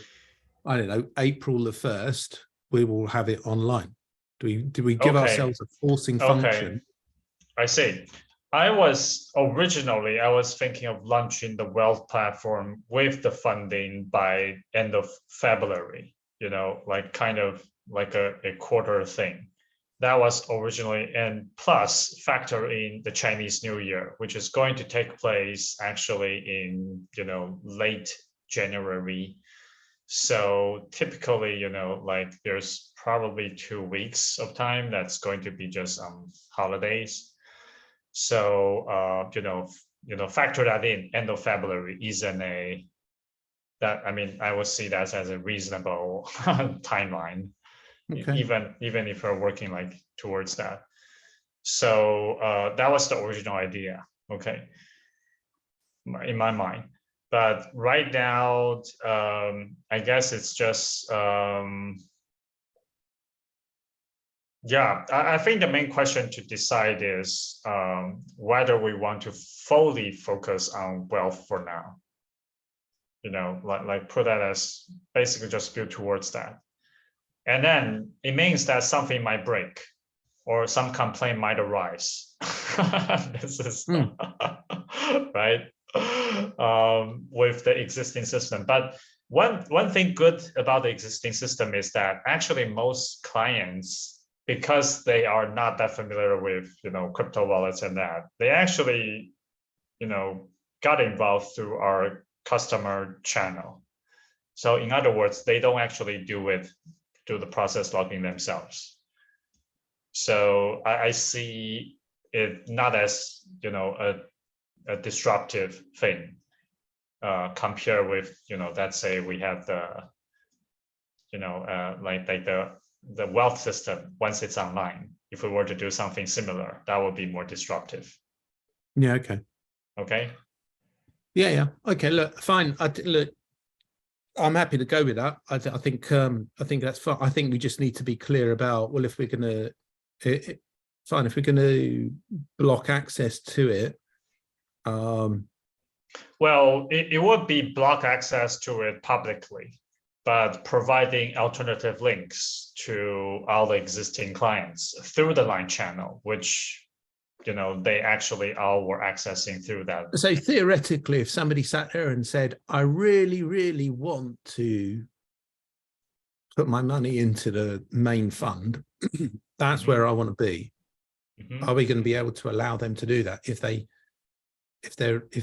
I don't know, April the 1st, we will have it online? Do we give okay, ourselves a forcing okay, function? I see. I was thinking of launching the wealth platform with the funding by end of February, you know, like kind of like a quarter thing. That was originally, and plus factor in the Chinese New Year, which is going to take place actually in, you know, late January. So typically, you know, like there's probably 2 weeks of time that's going to be just holidays. So you know, factor that in. End of February isn't a that I mean I would see that as a reasonable timeline, Okay. even if we're working like towards that. So that was the original idea. Okay, in my mind. But right now, I guess it's just yeah, I think the main question to decide is whether we want to fully focus on wealth for now. You know, like put that as basically just build towards that. And then it means that something might break or some complaint might arise. This is right with the existing system. But one thing good about the existing system is that actually most clients, because they are not that familiar with, you know, crypto wallets and that, they actually, you know, got involved through our customer channel. So in other words, they don't actually do the process logging themselves. So I see it not as, you know, a disruptive thing compared with, you know, let's say we have the, you know, like the wealth system. Once it's online, if we were to do something similar, that would be more disruptive. Yeah. Okay. Okay. Yeah. Okay. Look, fine. Look, I'm happy to go with that. I think that's fine. I think we just need to be clear about, well, if we're going to, fine, if we're going to block access to it. Well, it would be block access to it publicly, but providing alternative links to all the existing clients through the Line channel, which, you know, they actually all were accessing through that. So theoretically, if somebody sat there and said, I really, really want to put my money into the main fund, that's where I want to be. Are we going to be able to allow them to do that if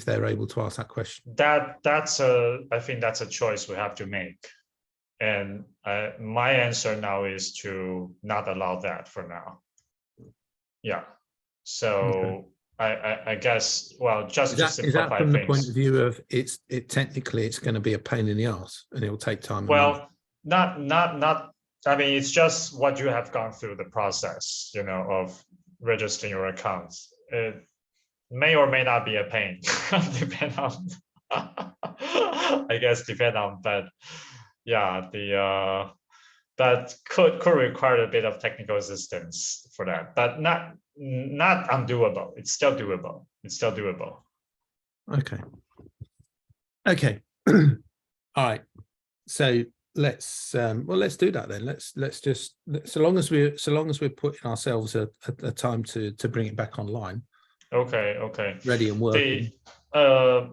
they're able to ask that question? I think that's a choice we have to make. And my answer now is to not allow that for now. Yeah. So okay. I guess, well, just to simplify is that from things, the point of view of technically it's going to be a pain in the ass and it will take time? Well, not. I mean, it's just what you have gone through the process, you know, of registering your accounts. It may or may not be a pain, depend on. I guess depend on, but yeah, that could require a bit of technical assistance for that, but not undoable. It's still doable. Okay. All right. So let's do that then. Let's just, so long as we're putting ourselves a time to bring it back online. Okay. Ready and working.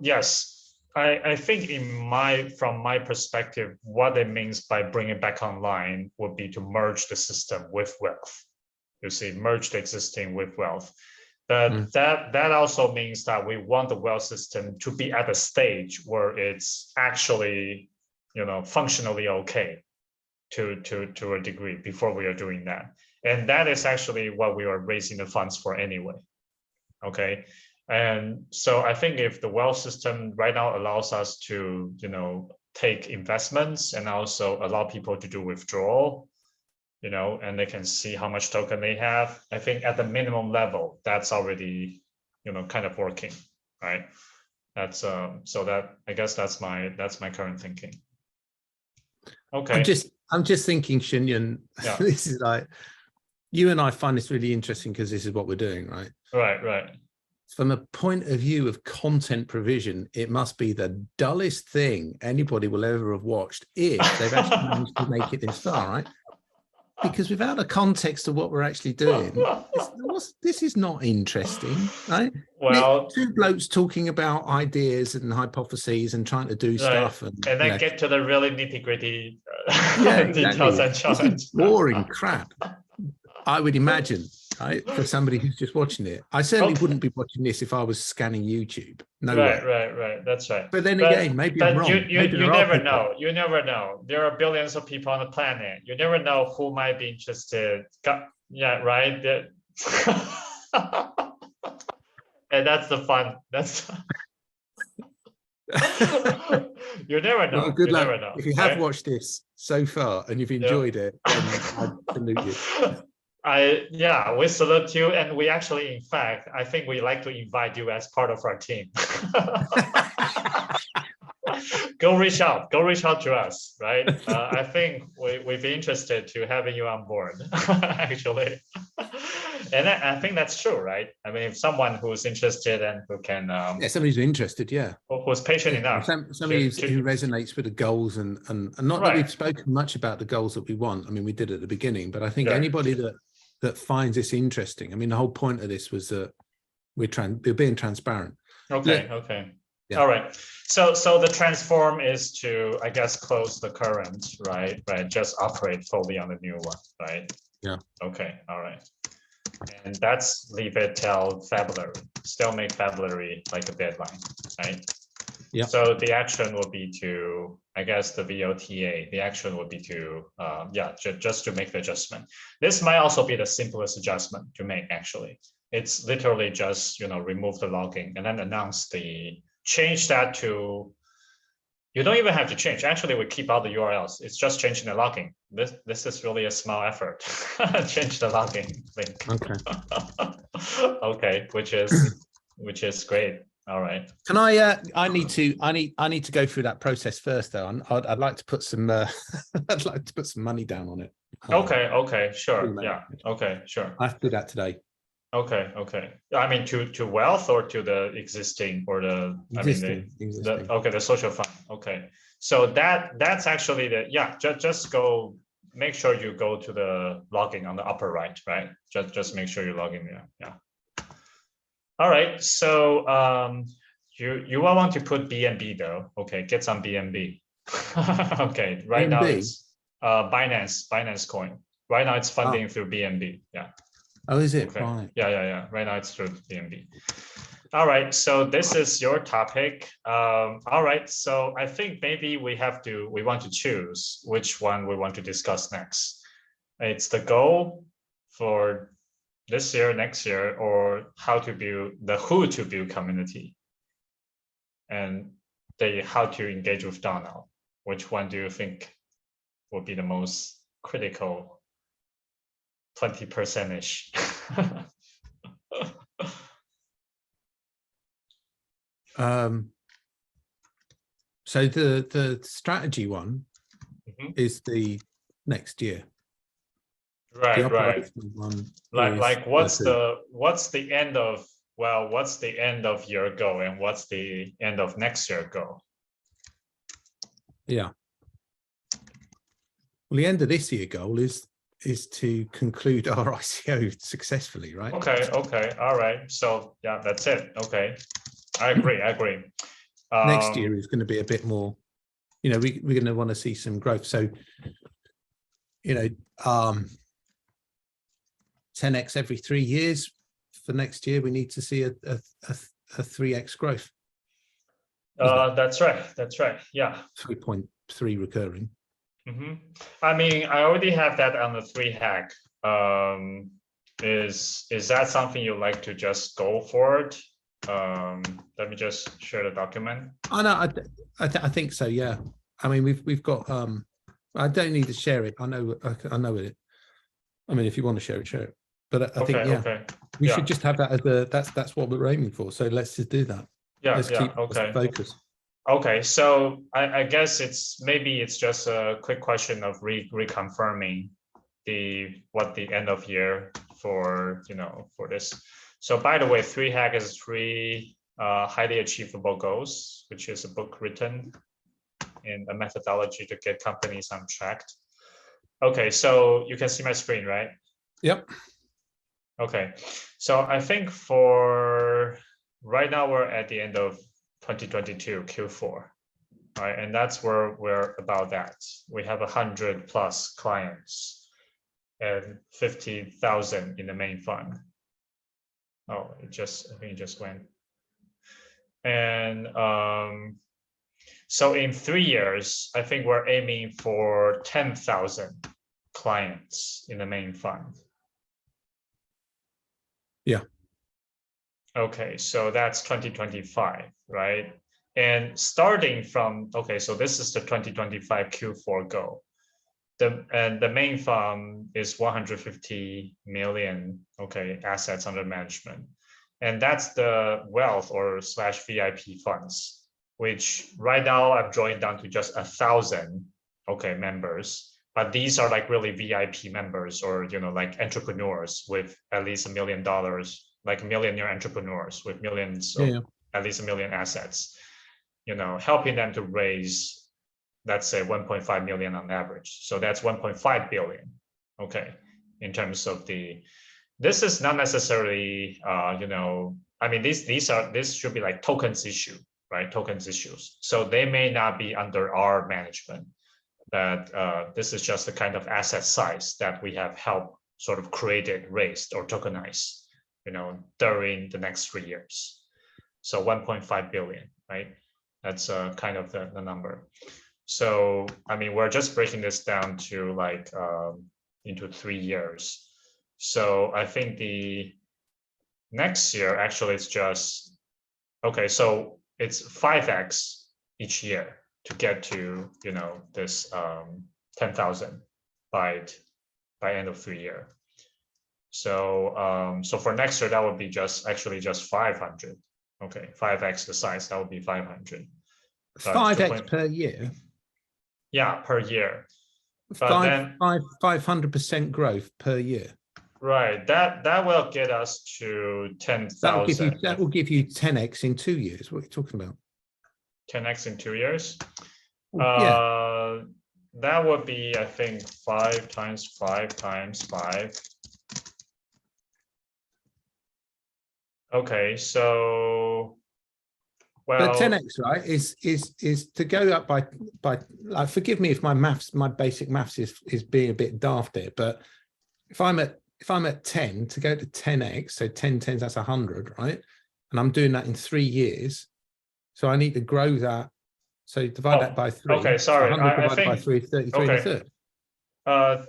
Yes. I think from my perspective, what it means by bringing it back online would be to merge the system with wealth. You see, merge the existing with wealth. But that also means that we want the wealth system to be at a stage where it's actually, you know, functionally okay to a degree before we are doing that. And that is actually what we are raising the funds for anyway. Okay. And so I think if the wealth system right now allows us to, you know, take investments and also allow people to do withdrawal, you know, and they can see how much token they have. I think at the minimum level, that's already, you know, kind of working, right? That's so that, I guess that's my current thinking. Okay. I'm just thinking, Shinyan, Yeah. this is like, you and I find this really interesting because this is what we're doing, right? Right. From a point of view of content provision, it must be the dullest thing anybody will ever have watched if they've actually managed to make it this far, right? Because without a context of what we're actually doing, this is not interesting, right? Well, two blokes talking about ideas and hypotheses and trying to do stuff, and then get to the really nitty-gritty yeah, details exactly. and challenge. This is boring crap, I would imagine, right? For somebody who's just watching it. I certainly wouldn't be watching this if I was scanning YouTube. No way. Right. That's right. But then again, maybe I'm wrong. You never know. You never know. There are billions of people on the planet. You never know who might be interested. Yeah, right. And that's the fun. That's you never know. Well, good luck. Never know, if you have watched this so far and you've enjoyed it, then I salute you. We salute you, and we actually, in fact, I think we like to invite you as part of our team. Go reach out to us, right? I think we'd be interested to having you on board, actually. And I think that's true, right? I mean, if someone who's interested and who can, somebody who's interested, who's patient enough, somebody who resonates with the goals, and not that we've spoken much about the goals that we want. I mean, we did at the beginning, but I think anybody that finds this interesting. I mean, the whole point of this was that we're being transparent. Okay. Yeah. All right. So the transform is to, I guess, close the current, right? Just operate fully on the new one, right? Yeah. Okay. All right. And that's leave it till February. Still make February like a deadline, right? Yeah. So the action will be to, I guess, the VOTA. The action will be to, just to make the adjustment. This might also be the simplest adjustment to make. Actually, it's literally just remove the logging and then announce change that to. You don't even have to change. Actually, we keep all the URLs. It's just changing the logging. This is really a small effort. Change the logging link. Okay. Okay, which is great. All right. Can I need to go through that process first, though. I'd like to put some I'd like to put some money down on it. Okay, sure. Yeah. Okay, sure. I have to do that today. Okay. I mean, to wealth or to the existing or the existing. The social fund. Okay. So that's actually just go, make sure you go to the login on the upper right. Just make sure you log in there. Yeah. All right. So you will want to put BNB though. Okay, get some BNB. Okay. Right BNB? Now it's Binance coin. Right now it's funding through BNB. Yeah. Oh, is it? Okay. Right. Yeah. Right now it's through BNB. All right. So this is your topic. All right. So I think maybe we want to choose which one we want to discuss next. It's the goal for this year, next year, or how to build community, and how to engage with Donald. Which one do you think will be the most critical? 20%-ish. So the strategy one is the next year. Right. Like what's the end of your goal and what's the end of next year goal? Yeah. Well, the end of this year goal is to conclude our ICO successfully, right? Okay. All right. So yeah, that's it. Okay. I agree. Next year is going to be a bit more, we're going to want to see some growth. So, 10x every 3 years for next year, we need to see a 3x growth. That's right. Yeah. 3.3 recurring. I mean, I already have that on the 3 hack. Is that something you like to just go for it? Let me just share the document. I know. I think so. Yeah. I mean, we've got. I don't need to share it. I know it. I mean, if you want to share it, share it. But I think, Okay, yeah, okay. we Yeah. should just have that as a, that's what we're aiming for. So let's just do that. Yeah, Let's yeah, keep okay. focus. Okay, so I guess maybe it's just a quick question of reconfirming what the end of year for for this. So by the way, 3 hack is 3 highly achievable goals, which is a book written in a methodology to get companies on track. Okay, so you can see my screen, right? Yep. Okay, so I think for right now we're at the end of 2022 Q4, right? And that's where we're about that. We have 100+ clients and 50,000 in the main fund. Oh, I think it just went. And so in 3 years, I think we're aiming for 10,000 clients in the main fund. Yeah. Okay, so that's 2025, right? And starting from, okay, so this is the 2025 Q4 goal. The main fund is 150 million, okay, assets under management. And that's the wealth or / VIP funds, which right now I've joined down to just 1,000, okay, members. But these are like really VIP members or, like entrepreneurs with at least $1 million, like millionaire entrepreneurs with millions, at least 1 million assets, helping them to raise, let's say 1.5 million on average. So that's 1.5 billion. Okay. In terms of this is not necessarily, I mean, this should be like tokens issue, right? Tokens issues. So they may not be under our management, but this is just the kind of asset size that we have helped sort of created, raised or tokenized, during the next 3 years. So 1.5 billion, right? That's kind of the number. So, I mean, we're just breaking this down to like into 3 years. So I think the next year actually it's just, okay, so it's 5x each year to get to, this 10,000 by end of 3 year. So, so for next year, that would be just 500. Okay, 5x the size, that would be 500. 5x per year? Yeah, per year. But 500% growth per year. Right, that will get us to 10,000. That will give you 10x in 2 years. What are you talking about? 10x in 2 years? Yeah. That would be, I think, 5 times 5 times 5. Okay, so well, but 10x, right, is to go up by like, forgive me if my basic maths is being a bit daft there, but if I'm at 10 to go to 10x, so 10 tens, that's 100, right? And I'm doing that in 3 years, so I need to grow that. So divide that by 3. Okay, sorry, so 100 divided by 3 is 33 and a third.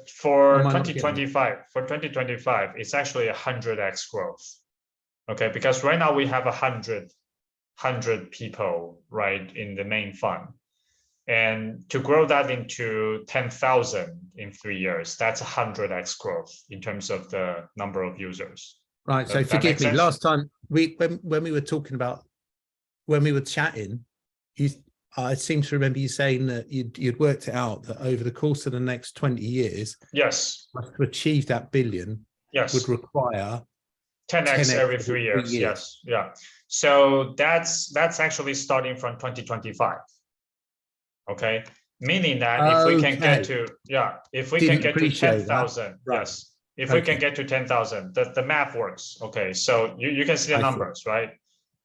For 2025, it's actually 100x growth. Okay, because right now we have 100 people, right, in the main fund. And to grow that into 10,000 in 3 years, that's 100x growth in terms of the number of users. Right. So forgive me. Last time when we were talking about, when we were chatting, I seem to remember you saying that you'd worked it out that over the course of the next 20 years, yes, to achieve that billion, yes, would require 10x every 3 years. Yes, yeah. So that's actually starting from 2025. Okay, meaning that if we can get to, if we can get to 10,000, yes, if we can get to 10,000, the math works. Okay, so you can see the numbers, right?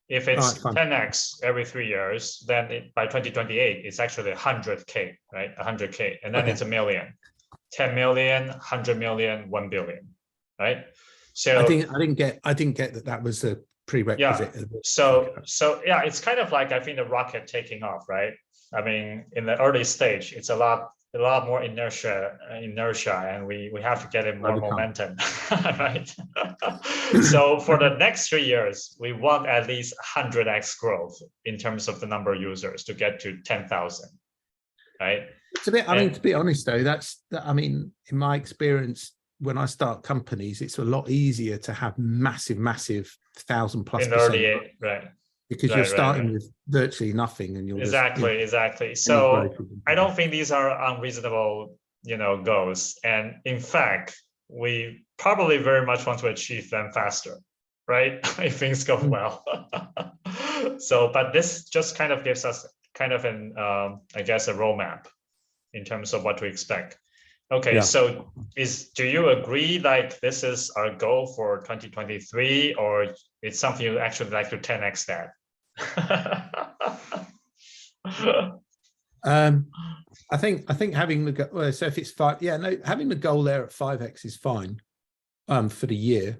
If it's 10x every 3 years, then by 2028, it's actually 100K, right? 100K, and then it's a million, 10 million, 100 million, 1 billion, right? So I didn't get that was a prerequisite. Yeah. So yeah, it's kind of like, I think, the rocket taking off, right? I mean, in the early stage, it's a lot more inertia, and we have to get in more momentum, right? So for the next 3 years, we want at least 100x growth in terms of the number of users to get to 10,000, right? To be honest though, I mean, in my experience, when I start companies, it's a lot easier to have massive 1,000+% in early, right? because you're starting with virtually nothing, and you're exactly. So I don't think these are unreasonable, goals. And in fact, we probably very much want to achieve them faster, right? If things go well. So, but this just kind of gives us kind of an, I guess, a roadmap in terms of what to expect. Okay, so do you agree like this is our goal for 2023, or it's something you actually like to 10x that? I think having the goal, so if it's 5, having the goal there at 5x is fine for the year.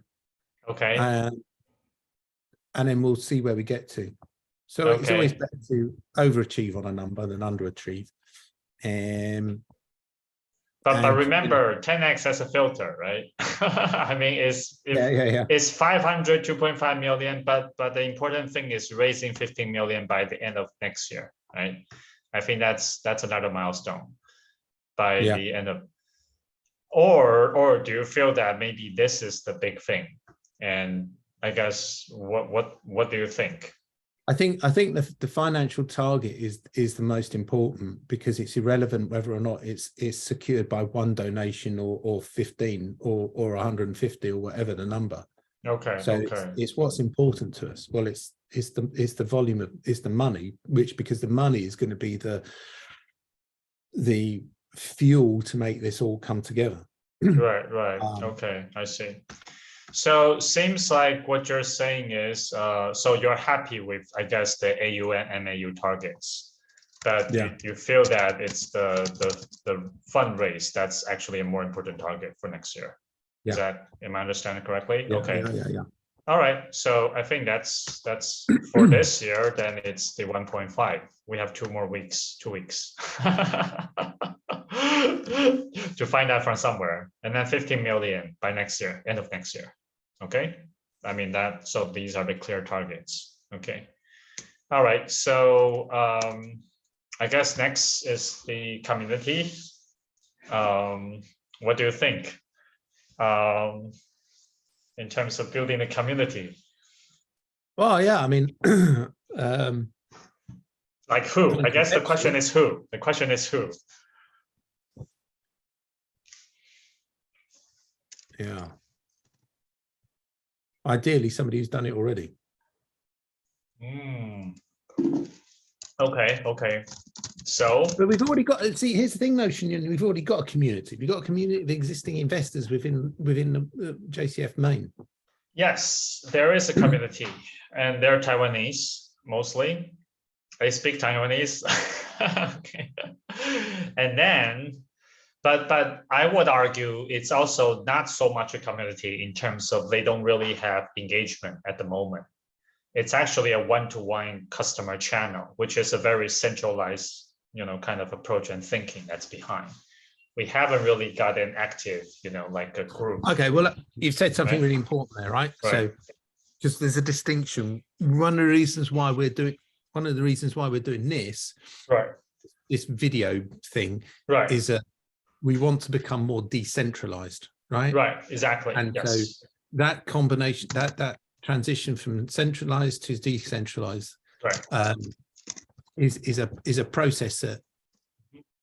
Okay. And then we'll see where we get to. So it's always better to overachieve on a number than underachieve. But remember, 10x has a filter, right? I mean, it's 500, 2.5 million, but the important thing is raising 15 million by the end of next year, right? I think that's another milestone by the end of, or do you feel that maybe this is the big thing? And I guess what do you think? I think the financial target is the most important, because it's irrelevant whether or not it's secured by one donation or 15 or 150 or whatever the number. Okay. So it's what's important to us. Well, it's the volume of the money, because the money is going to be the fuel to make this all come together. Right. Okay, I see. So seems like what you're saying is, so you're happy with, I guess, the AU and MAU targets, but you feel that it's the fundraise that's actually a more important target for next year. Am I understanding correctly? Okay. Yeah. All right. So I think that's for this year. Then it's the 1.5. We have 2 weeks to find out from somewhere, and then 15 million by next year, end of next year. Okay. I mean so these are the clear targets. Okay. All right. So I guess next is the community. What do you think? In terms of building a community? Well, yeah, I mean, like who? I guess the question is who. The question is who. Yeah. Ideally, somebody who's done it already. Okay. So, but we've already got. See, here's the thing, Notion. We've already got a community. We've got a community of existing investors within the JCF main. Yes, there is a community, and they're Taiwanese mostly. They speak Taiwanese. Okay. And then, but I would argue it's also not so much a community in terms of they don't really have engagement at the moment. It's actually a one-to-one customer channel, which is a very centralized, kind of approach and thinking that's behind. We haven't really got an active, like a group. Okay, well, you've said something really important there, right? So, because there's a distinction. One of the reasons why we're doing this, this video thing, is that we want to become more decentralized, right? Right, exactly. And so that combination, that transition from centralized to decentralized, is a process that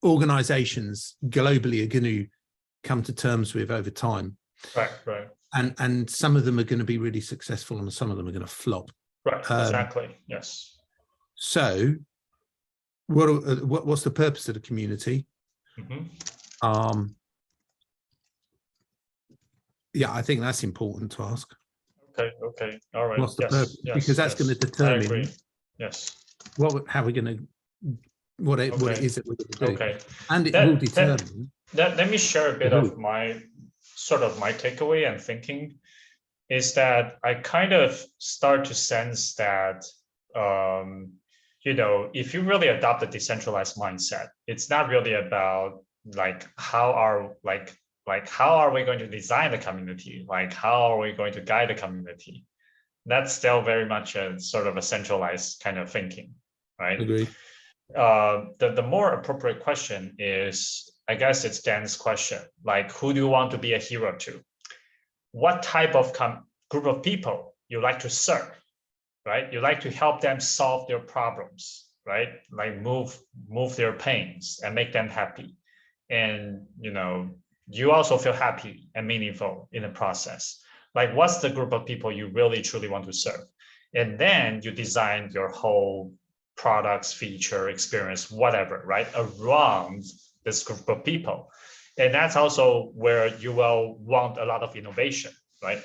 organizations globally are going to come to terms with over time. Right. And some of them are going to be really successful, and some of them are going to flop. Right, exactly. Yes. So, what's the purpose of the community? Yeah, I think that's important to ask. Okay. All right. What's the purpose? Because that's going to determine how we're going to, what it is that we're going to do. Okay. And it will determine. Let me share a bit of my takeaway and thinking is that I kind of start to sense that, if you really adopt a decentralized mindset, it's not really about how are we going to design the community? Like, how are we going to guide the community? That's still very much a sort of a centralized kind of thinking, right? Agreed. The more appropriate question is, I guess it's Dan's question, like, who do you want to be a hero to? What type of group of people you like to serve, right? You like to help them solve their problems, right? Like move their pains and make them happy. And, you also feel happy and meaningful in the process. Like, what's the group of people you really truly want to serve? And then you design your whole products, feature, experience, whatever, right, around this group of people. And that's also where you will want a lot of innovation, right?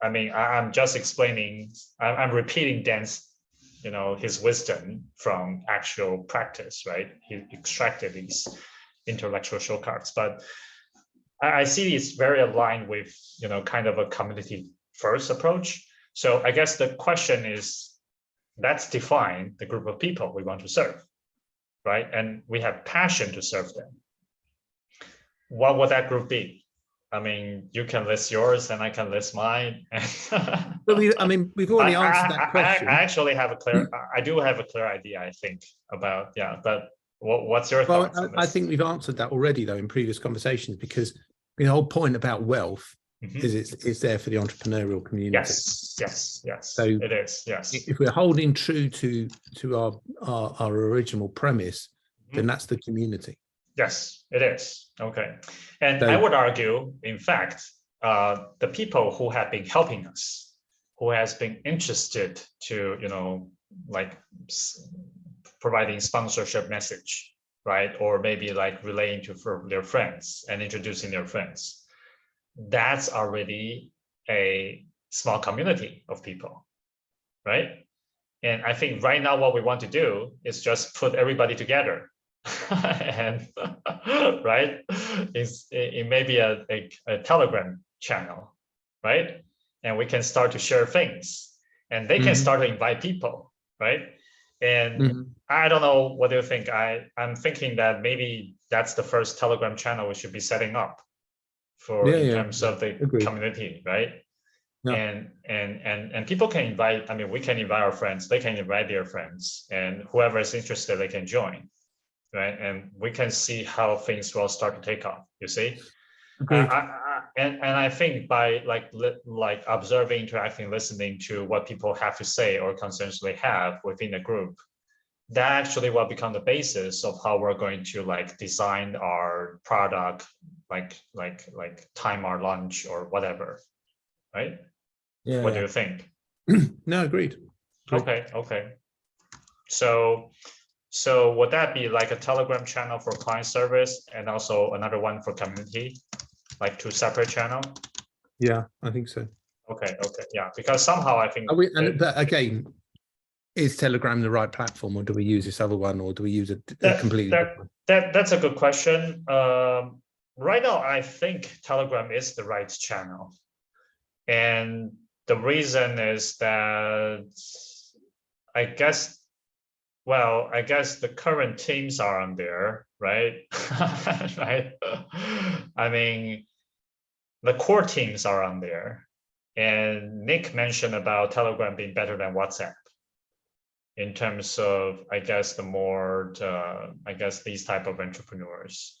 I'm just explaining, I'm repeating Dan's, his wisdom from actual practice, right? He extracted these intellectual shortcuts, but I see it's very aligned with, kind of a community first approach. So I guess the question is, let's define the group of people we want to serve, right? And we have passion to serve them. What would that group be? I mean, you can list yours and I can list mine. But we've already answered that question. I actually have I do have a clear idea, I think, about, but what's your thoughts on this? I think we've answered that already, though, in previous conversations, because the whole point about wealth is it's there for the entrepreneurial community. Yes. So it is, yes. If we're holding true to our original premise, then that's the community. Yes, it is. Okay. And I would argue, in fact, the people who have been helping us, who has been interested to, like providing sponsorship message, right? Or maybe like relaying for their friends and introducing their friends. That's already a small community of people, right? And I think right now what we want to do is just put everybody together. And right, it may be a Telegram channel, right? And we can start to share things, and they can start to invite people, right? And I don't know, what do you think? I'm thinking that maybe that's the first Telegram channel we should be setting up for in terms of the community, right? Yeah. And people can invite, we can invite our friends, they can invite their friends, and whoever is interested, they can join. Right, and we can see how things will start to take off. You see, and I think by like observing, interacting, listening to what people have to say or concerns they have within the group, that actually will become the basis of how we're going to like design our product, like time our lunch or whatever, right? Yeah. What do you think? No, agreed. Okay. So would that be like a Telegram channel for client service and also another one for community, like two separate channels? Yeah, I think so. Okay, yeah, because somehow I think. But again, is Telegram the right platform, or do we use this other one, or do we use a completely different one? That's a good question. Right now, I think Telegram is the right channel, and the reason is that I guess the current teams are on there, right? Right. The core teams are on there. And Nick mentioned about Telegram being better than WhatsApp in terms of, I guess, these type of entrepreneurs.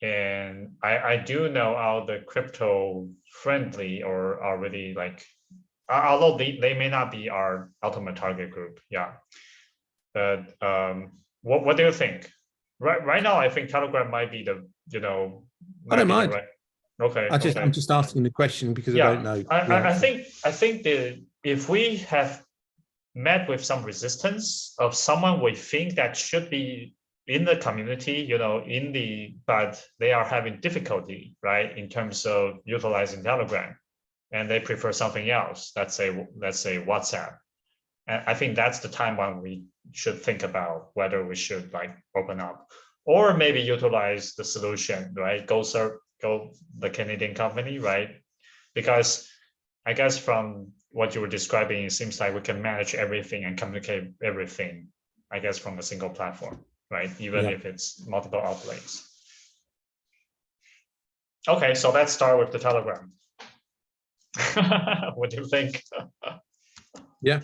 And I do know all the crypto friendly or already like, although they may not be our ultimate target group. Yeah. But what do you think? Right now, I think Telegram might be the, I don't mind. Right. Okay. I'm just asking the question because I don't know. I think if we have met with some resistance of someone we think that should be in the community, but they are having difficulty, right, in terms of utilizing Telegram, and they prefer something else. Let's say WhatsApp. And I think that's the time when we should think about whether we should like open up or maybe utilize the solution, right? Go the Canadian company, right? Because I guess from what you were describing, it seems like we can manage everything and communicate everything, I guess, from a single platform, right? Even if it's multiple outlets. Okay, so let's start with the Telegram. What do you think? Yeah.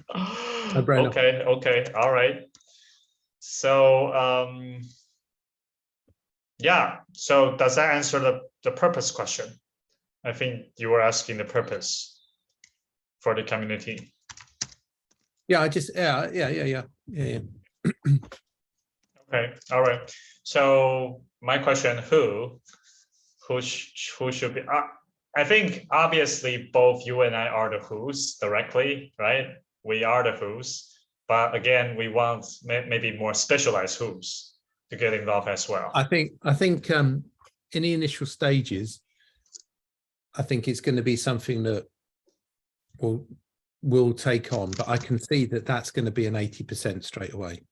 Okay. All right. So Yeah. So does that answer the purpose question? I think you were asking the purpose for the community. Yeah, yeah. Okay. All right. So my question, who should be? I think obviously both you and I are the who's directly, right? We are the who's, but again, we want maybe more specialized who's to get involved as well. I think in the initial stages, I think it's going to be something that will take on, but I can see that that's going to be an 80% straight away.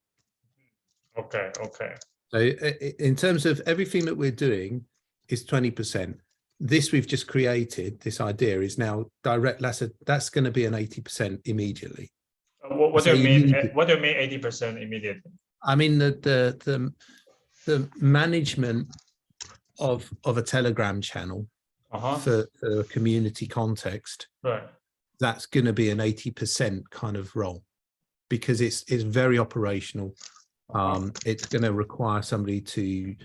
Okay. Okay. So in terms of everything that we're doing is 20%. This we've just created, this idea is now direct. That's going to be an 80% immediately. What do you mean? What do you mean 80% immediately? I mean the management of a Telegram channel for a community context. Right. That's going to be an 80% kind of role because it's very operational. It's going to require somebody to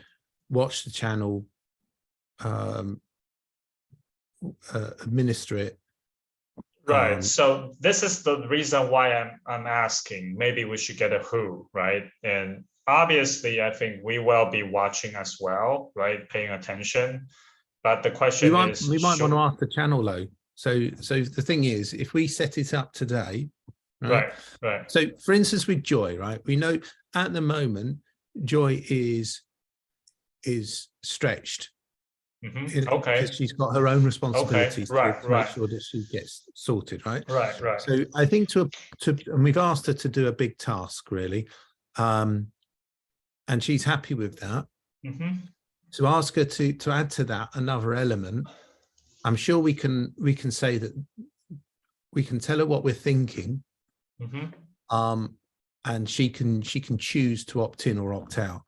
watch the channel, administer it. Right. So this is the reason why I'm asking. Maybe we should get a who, right? And obviously, I think we will be watching as well, right? Paying attention. But the question is, we might want to ask the channel though. So the thing is, if we set it up today, right? So for instance, with Joy, right? We know at the moment, Joy is stretched. Okay. Because she's got her own responsibilities to make sure that she gets sorted, right? Right. So I think and we've asked her to do a big task, really, and she's happy with that. To ask her to add to that another element, I'm sure we can say that we can tell her what we're thinking, and she can choose to opt in or opt out.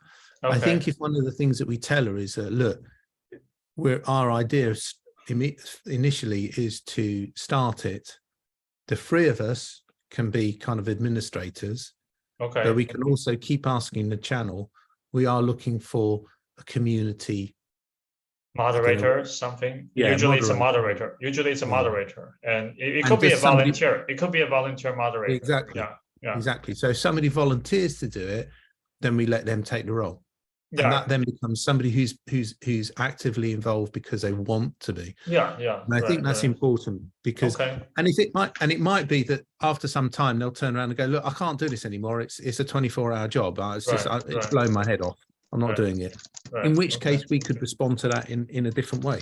Okay. I think if one of the things that we tell her is that, look, our idea initially is to start it. The three of us can be kind of administrators, okay, but we can also keep asking the channel. We are looking for a community moderator, something. Yeah, usually it's a moderator. Usually it's a moderator, and it could be a volunteer. It could be a volunteer moderator. Exactly. Yeah. Exactly. So if somebody volunteers to do it, then we let them take the role. Yeah. And that then becomes somebody who's actively involved because they want to be. Yeah. And I think that's important because, and it might be that after some time they'll turn around and go, look, I can't do this anymore. It's a 24-hour job. It's blowing my head off. I'm not doing it. In which case we could respond to that in a different way.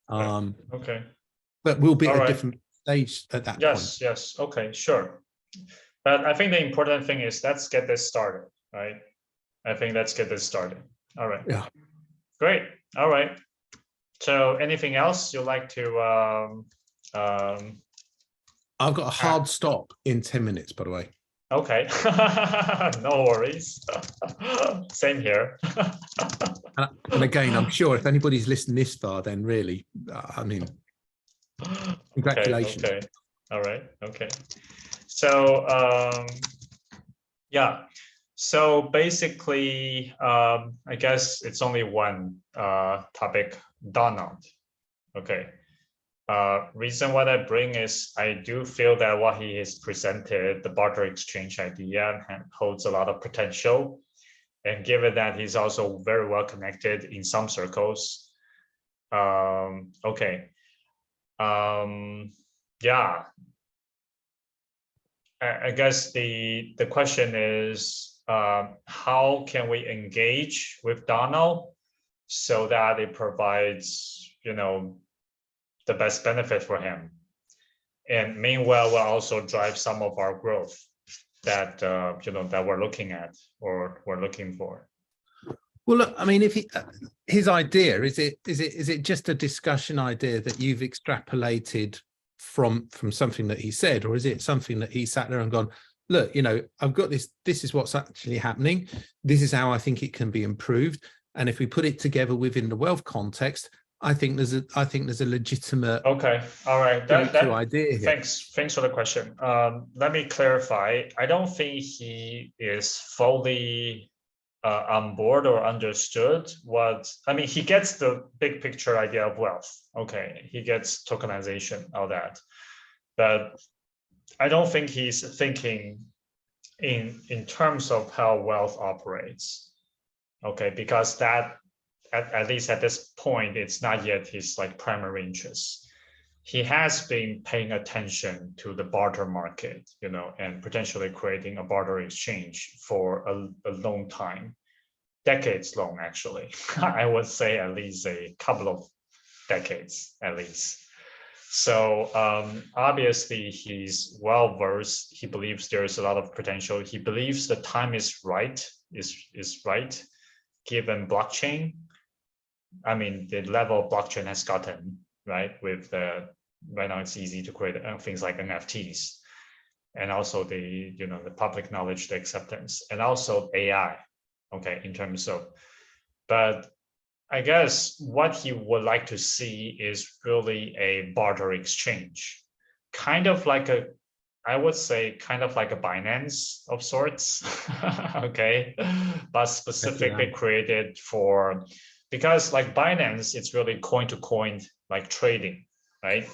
But we'll be at a different stage at that point. Yes. Okay, sure. But I think the important thing is let's get this started, right? I think let's get this started. All right. Yeah. Great. All right. So anything else you'd like to I've got a hard stop in 10 minutes, by the way. Okay. No worries. Same here. And again, I'm sure if anybody's listened this far, then really, I mean, congratulations. Okay. All right. Okay. So yeah. So basically, I guess it's only one topic, Donald. Okay. Reason why I bring is I do feel that what he has presented, the barter exchange idea, holds a lot of potential. And given that he's also very well connected in some circles, yeah. I guess the question is, how can we engage with Donald so that it provides, the best benefit for him, and meanwhile we'll also drive some of our growth that that we're looking at or we're looking for. Well, look, I mean, if his idea is it just a discussion idea that you've extrapolated from something that he said, or is it something that he sat there and gone, look, I've got this is what's actually happening, this is how I think it can be improved, and if we put it together within the wealth context, I think there's a legitimate all right idea here. Thanks for the question. Let me clarify. I don't think he is fully on board or understood what, I mean, he gets the big picture idea of wealth. Okay, he gets tokenization, all that. But I don't think he's thinking in terms of how wealth operates. Okay, because that, at least at this point, it's not yet his like primary interest. He has been paying attention to the barter market, you know, and potentially creating a barter exchange for a long time, decades long, actually. I would say at least a couple of decades, at least. So obviously he's well versed. He believes there's a lot of potential. He believes the time is right, is right, given blockchain. I mean, the level of blockchain has gotten, right, with the, right now it's easy to create things like NFTs, and also the, you know, the public knowledge, the acceptance, and also AI, okay, in terms of, but I guess what he would like to see is really a barter exchange, kind of like a, I would say kind of like a Binance of sorts, okay, but specifically created for, because like Binance, it's really coin to coin like trading, right?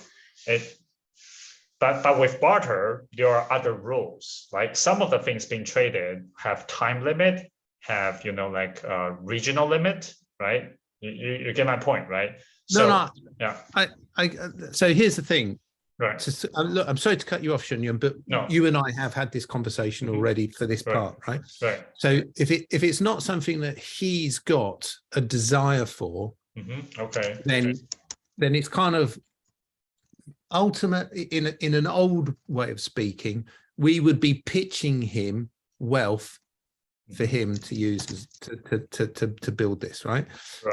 But with barter, there are other rules. Like some of the things being traded have time limit, have, you know, like regional limit, right? You get my point, right? So, no, yeah. So here's the thing. Right. So, look, I'm sorry to cut you off, Shunyun, but you and I have had this conversation already for this part, right? Right. So if it's not something that he's got a desire for, okay, then it's kind of ultimate. In an old way of speaking, we would be pitching him wealth for him to use to build this, right?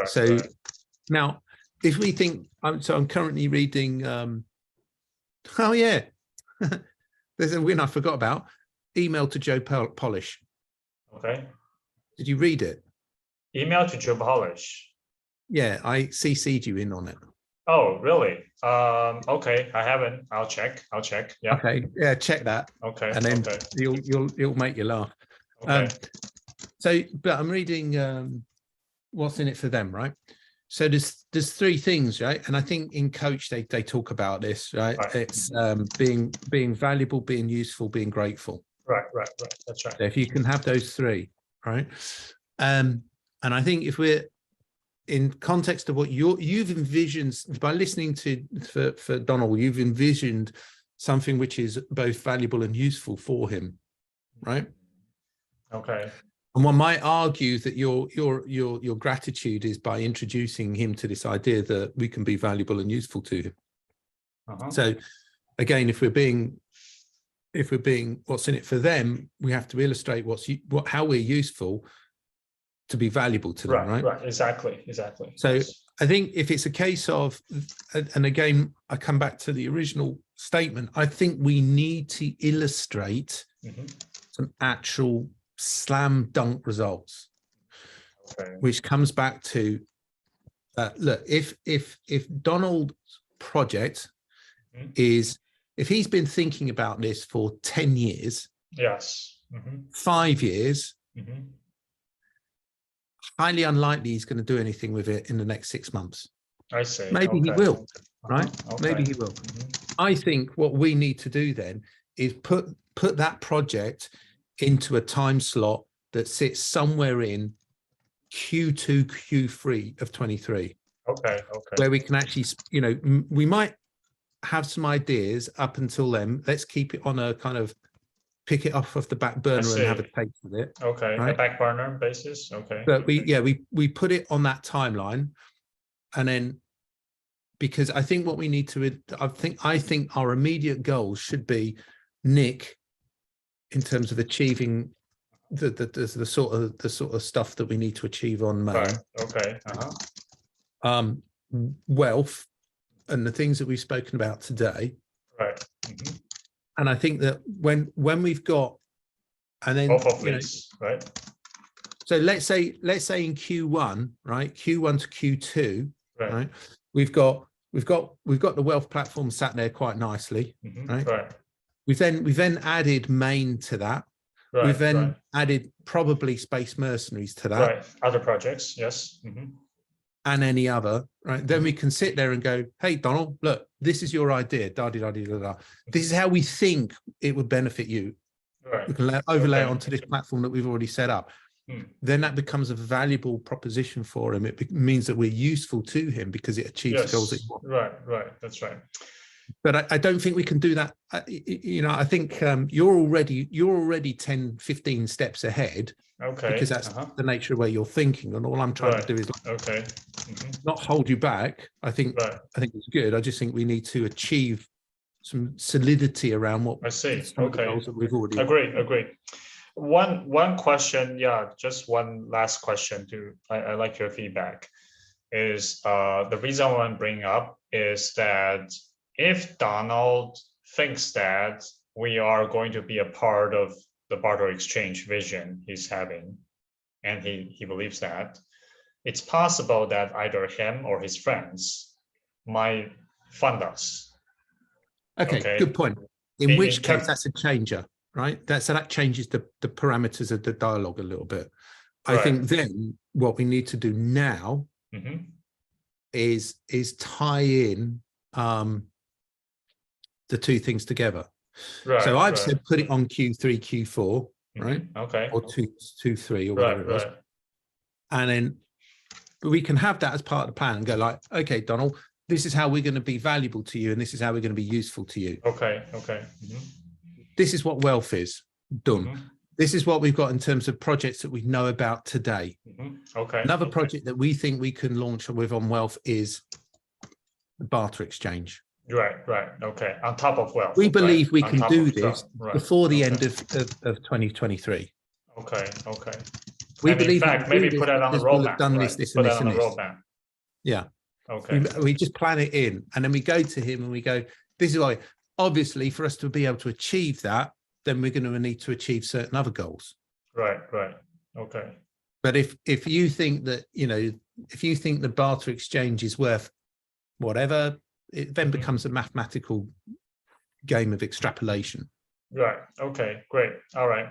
So now, if we think, I'm currently reading. Oh yeah, there's a win I forgot about. Email to Joe Polish. Okay. Did you read it? Email to Joe Polish. Yeah, I CC'd you in on it. Oh, really? Okay, I haven't. I'll check. Yeah. Okay. Yeah, check that. Okay. And then you'll make you laugh. Okay. So, but I'm reading what's in it for them, right? So there's three things, right? And I think in Coach they talk about this, right? It's being valuable, being useful, being grateful. Right. That's right. So if you can have those three, right? And I think if we're in context of what you've envisioned by listening to for Donald, you've envisioned something which is both valuable and useful for him, right? Okay. And one might argue that your gratitude is by introducing him to this idea that we can be valuable and useful to him. So again, if we're being what's in it for them, we have to illustrate how we're useful to be valuable to them, right? Right. Exactly. So I think if it's a case of, and again, I come back to the original statement, I think we need to illustrate some actual slam dunk results, which comes back to look, if Donald's project is, if he's been thinking about this for 10 years, yes, 5 years, highly unlikely he's going to do anything with it in the next 6 months. I see. Maybe he will, right? Maybe he will. I think what we need to do then is put that project into a time slot that sits somewhere in Q2, Q3 of 23. Okay. Where we can actually, you know, we might have some ideas up until then. Let's keep it on a kind of pick it off of the back burner and have a taste of it. Okay, right? a back burner basis. Okay. But we put it on that timeline, and then because I think what we need to, I think our immediate goals should be, Nick, in terms of achieving the sort of stuff that we need to achieve on May. Right. Okay. Wealth and the things that we've spoken about today. Right. And I think that when we've got, and then both of these, right? So let's say in Q1, right? Q1 to Q2, right? We've got the wealth platform sat there quite nicely, right? Right. We've then added main to that. We've then added probably Space Mercenaries to that. Right. Other projects. Yes. And any other, right? Then we can sit there and go, hey, Donald, look, this is your idea. This is how we think it would benefit you. Right. We can overlay it onto this platform that we've already set up. Then that becomes a valuable proposition for him. It means that we're useful to him because it achieves the goals that he wants. Right. That's right. But I don't think we can do that. I think you're already 10, 15 steps ahead. Okay. Because that's the nature of where you're thinking. And all I'm trying to do is not hold you back. I think it's good. I just think we need to achieve some solidity around what I see. Goals that we've already agree. One question, just one last question I like your feedback, is the reason I want to bring up is that if Donald thinks that we are going to be a part of the barter exchange vision he's having, and he believes that, it's possible that either him or his friends might fund us. Okay, good point. In which case, that's a changer, right? That changes the parameters of the dialogue a little bit. I think then what we need to do now is tie in the two things together. So I've said put it on Q3, Q4, right? Okay. Or two, 3, or whatever it was. And then we can have that as part of the plan and go like, okay, Donald, this is how we're going to be valuable to you, and this is how we're going to be useful to you. Okay. This is what wealth is. Done. This is what we've got in terms of projects that we know about today. Okay. Another project that we think we can launch with on wealth is the barter exchange. Right. Okay. On top of wealth. We believe we can do this before the end of 2023. Okay. We believe, in fact, maybe put it on the roadmap. We've done this, and this, and this. Yeah. Okay. We just plan it in, and then we go to him and we go, this is why. Obviously, for us to be able to achieve that, then we're going to need to achieve certain other goals. Right. Okay. But if you think that, if you think the barter exchange is worth whatever, it then becomes a mathematical game of extrapolation. Right. Okay. Great. All right.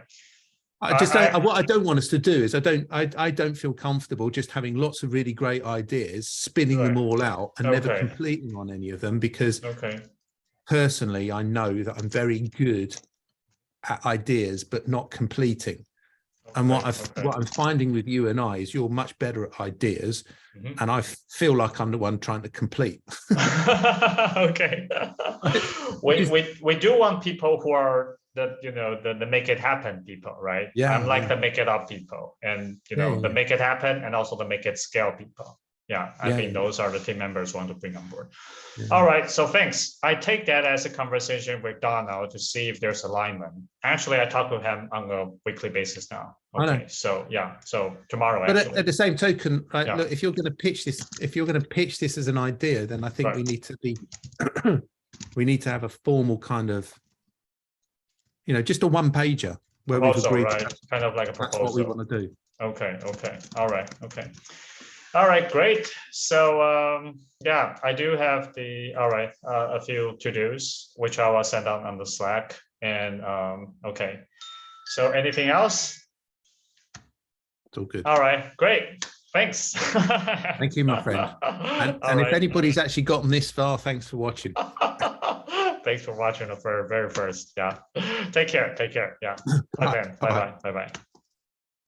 What I don't want us to do is I don't feel comfortable just having lots of really great ideas, spinning them all out and never completing on any of them, because personally I know that I'm very good at ideas but not completing. And what I'm finding with you and I is you're much better at ideas, and I feel like I'm the one trying to complete. Okay. we do want people who are the make it happen people, right? Yeah. I'm like the make it up people, and the make it happen, and also the make it scale people. I think those are the team members we want to bring on board. All right, so thanks. I take that as a conversation with Donald to see if there's alignment. Actually, I talk to him on a weekly basis now. Okay, so tomorrow. But at the same token, right? Look, if you're going to pitch this, as an idea, then I think we need to be, we need to have a formal kind of, just a one pager where we've agreed. Kind of like a proposal. That's what we want to do. Okay. All right. Okay. All right, great. So I do have a few to-dos, which I will send out on the Slack. And okay. So anything else? It's all good. All right, great. Thanks. Thank you, my friend. And if anybody's actually gotten this far, thanks for watching. Thanks for watching the very first. Yeah. Take care. Yeah. Bye. Bye.